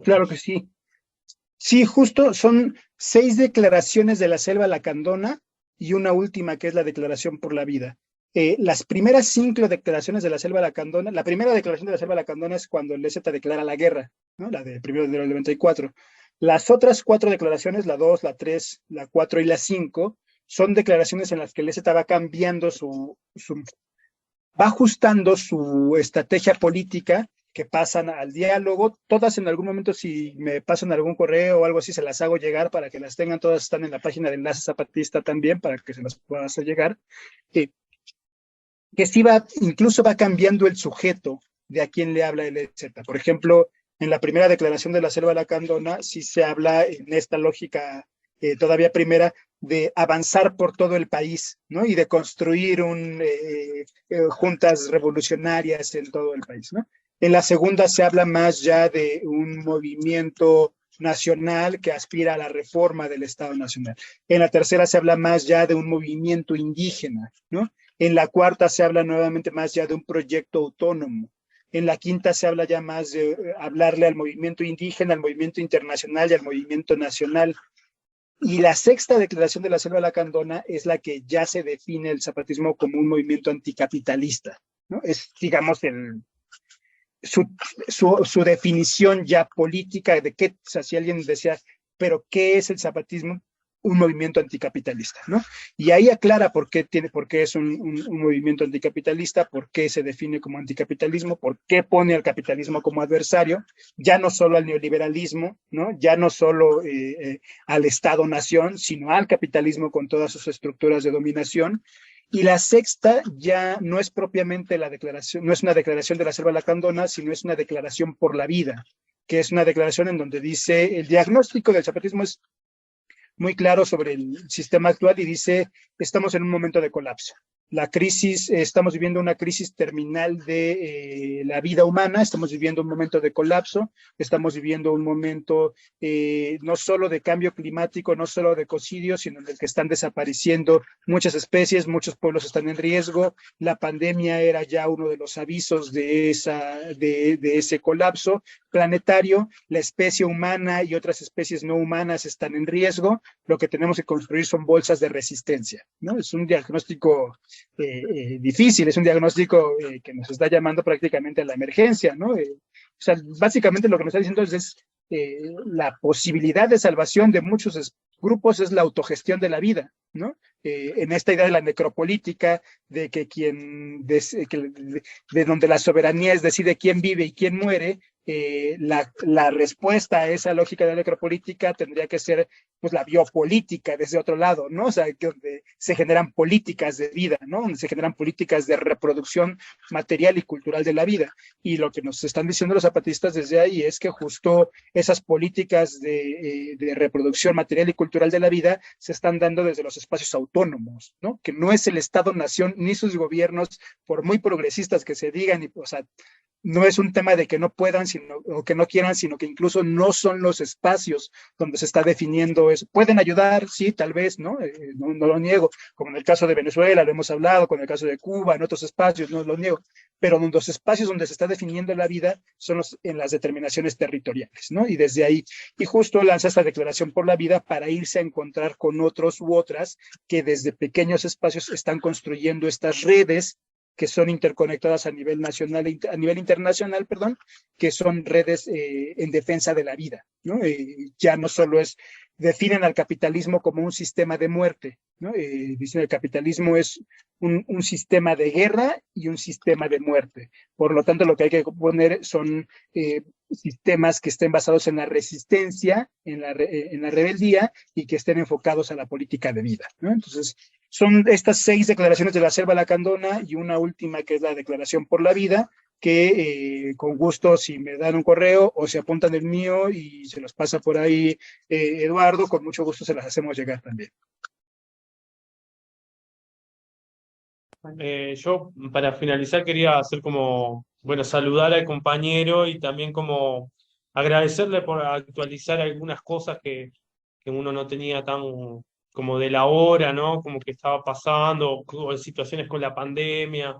Claro que sí. Sí, justo son 6 declaraciones de la Selva Lacandona y una última que es la Declaración por la Vida. Las primeras 5 declaraciones de la Selva Lacandona, la primera declaración de la Selva Lacandona es cuando el EZ declara la guerra, ¿no? La de 1 de enero del 94. Las otras 4 declaraciones, la 2, la 3, la 4 y la 5, son declaraciones en las que el EZ va cambiando va ajustando su estrategia política, que pasan al diálogo. Todas en algún momento, si me pasan algún correo o algo así, se las hago llegar para que las tengan. Todas están en la página de Enlace Zapatista también, para que se las pueda hacer llegar. Que sí incluso va cambiando el sujeto de a quién le habla el EZ. Por ejemplo, en la primera declaración de la Selva Lacandona, sí se habla en esta lógica todavía primera, de avanzar por todo el país, ¿no? Y de construir juntas revolucionarias en todo el país, ¿no? En la segunda se habla más ya de un movimiento nacional que aspira a la reforma del Estado Nacional. En la tercera se habla más ya de un movimiento indígena, ¿no? En la cuarta se habla nuevamente más ya de un proyecto autónomo. En la quinta se habla ya más de hablarle al movimiento indígena, al movimiento internacional y al movimiento nacional. Y la sexta declaración de la Selva Lacandona es la que ya se define el zapatismo como un movimiento anticapitalista, ¿no? Es, digamos, su definición ya política de qué, o sea, si alguien decía, pero ¿qué es el zapatismo? un movimiento anticapitalista, ¿no? Y ahí aclara por qué es un movimiento anticapitalista, por qué se define como anticapitalismo, por qué pone al capitalismo como adversario, ya no solo al neoliberalismo, ¿no? Ya no solo al Estado-nación, sino al capitalismo con todas sus estructuras de dominación. Y la sexta ya no es propiamente la declaración, no es una declaración de la selva lacandona, sino es una declaración por la vida, que es una declaración en donde dice el diagnóstico del zapatismo es muy claro sobre el sistema actual y dice, estamos en un momento de colapso. La crisis, estamos viviendo una crisis terminal de la vida humana, estamos viviendo un momento de colapso, estamos viviendo un momento no solo de cambio climático, no solo de ecocidio, sino en el que están desapareciendo muchas especies, muchos pueblos están en riesgo, la pandemia era ya uno de los avisos de ese colapso planetario, la especie humana y otras especies no humanas están en riesgo, lo que tenemos que construir son bolsas de resistencia, ¿no? Es un diagnóstico difícil, es un diagnóstico que nos está llamando prácticamente a la emergencia, ¿no? O sea, básicamente lo que nos está diciendo es la posibilidad de salvación de muchos grupos es la autogestión de la vida, ¿no? En esta idea de la necropolítica, de que de donde la soberanía decide quién vive y quién muere, la respuesta a esa lógica de la necropolítica tendría que ser pues la biopolítica desde otro lado, ¿no? O sea, donde se generan políticas de vida, ¿no? Donde se generan políticas de reproducción material y cultural de la vida. Y lo que nos están diciendo los zapatistas desde ahí es que justo esas políticas de reproducción material y cultural de la vida se están dando desde los espacios autónomos, ¿no? Que no es el Estado-nación ni sus gobiernos, por muy progresistas que se digan, o sea, no es un tema de que no puedan o que no quieran, sino que incluso no son los espacios donde se está definiendo eso. Pueden ayudar, sí, tal vez, ¿no? No lo niego, como en el caso de Venezuela, lo hemos hablado, con el caso de Cuba, en otros espacios, no lo niego, pero los espacios donde se está definiendo la vida son en las determinaciones territoriales, ¿no? Y desde ahí, y justo lanza esta declaración por la vida para irse a encontrar con otros u otras que desde pequeños espacios están construyendo estas redes que son interconectadas a nivel nacional, a nivel internacional, perdón, que son redes en defensa de la vida, ¿no? Ya no solo definen al capitalismo como un sistema de muerte, ¿no? Dicen el capitalismo es un sistema de guerra y un sistema de muerte. Por lo tanto, lo que hay que poner son sistemas que estén basados en la resistencia, en la rebeldía y que estén enfocados a la política de vida, ¿no? Entonces, son estas 6 declaraciones de la selva lacandona y una última que es la declaración por la vida, que con gusto si me dan un correo o se apuntan el mío y se los pasa por ahí Eduardo, con mucho gusto se las hacemos llegar también. Yo para finalizar quería hacer saludar al compañero y también como agradecerle por actualizar algunas cosas que uno no tenía tan como de la hora, ¿no? Como que estaba pasando, o situaciones con la pandemia,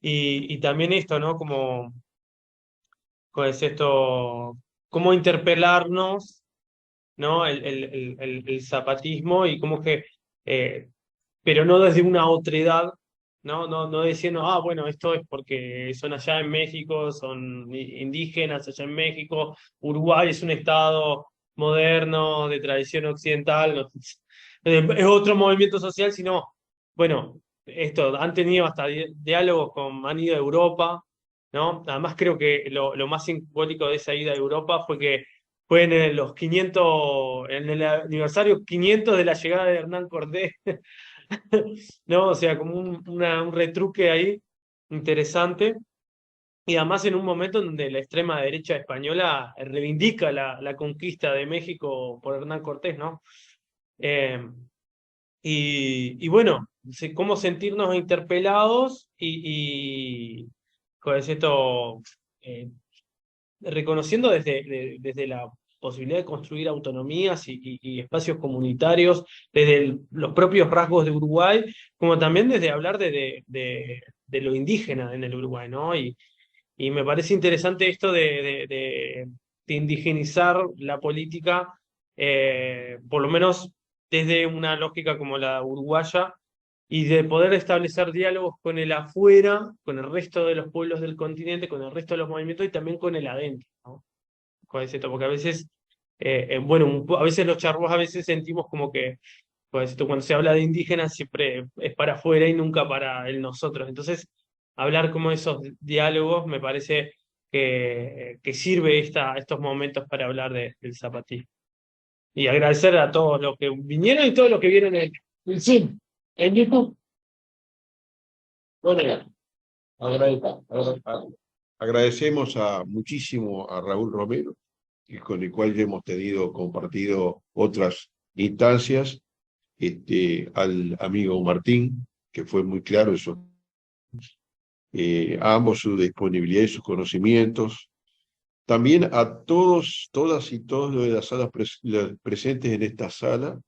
y también esto, ¿no? Como es esto, cómo interpelarnos, ¿no? El zapatismo y como que, pero no desde una otredad, no diciendo, bueno, esto es porque son allá en México, son indígenas allá en México, Uruguay es un estado moderno, de tradición occidental, no, es otro movimiento social, sino, bueno, han tenido hasta diálogos han ido a Europa, ¿no? Además creo que lo más simbólico de esa ida a Europa fue que fue en en el aniversario 500 de la llegada de Hernán Cortés, ¿no? O sea, como un retruque ahí interesante. Y además en un momento donde la extrema derecha española reivindica la conquista de México por Hernán Cortés, ¿no? Y bueno, cómo sentirnos interpelados y pues esto, reconociendo desde la posibilidad de construir autonomías y espacios comunitarios, desde los propios rasgos de Uruguay, como también desde hablar de lo indígena en el Uruguay, ¿no? Y me parece interesante esto de indigenizar la política, por lo menos desde una lógica como la uruguaya, y de poder establecer diálogos con el afuera, con el resto de los pueblos del continente, con el resto de los movimientos y también con el adentro, ¿no? Con ese, porque a veces bueno, a veces los charrúas a veces sentimos como que pues, cuando se habla de indígenas siempre es para afuera y nunca para el nosotros. Entonces, hablar como esos diálogos me parece que sirve estos momentos para hablar del zapatismo. Y agradecer a todos los que vinieron y todos los que vieron el Zoom, en YouTube. Bueno, Agradecemos muchísimo a Raúl Romero, con el cual ya hemos compartido otras instancias, al amigo Martín, que fue muy claro eso, a ambos su disponibilidad y sus conocimientos, también a todos, todas y todos los de las salas presentes en esta sala,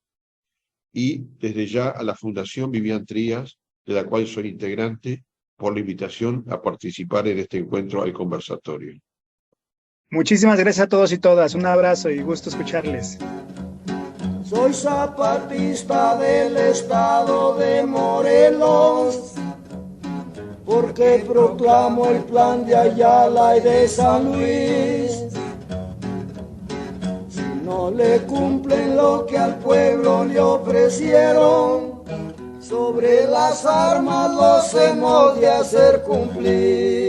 y desde ya a la Fundación Vivian Trías, de la cual soy integrante, por la invitación a participar en este encuentro al conversatorio. Muchísimas gracias a todos y todas. Un abrazo y gusto escucharles. Soy zapatista del estado de Morelos, porque proclamo el plan de Ayala y de San Luis. Si no le cumplen lo que al pueblo le ofrecieron, sobre las armas los hemos de hacer cumplir.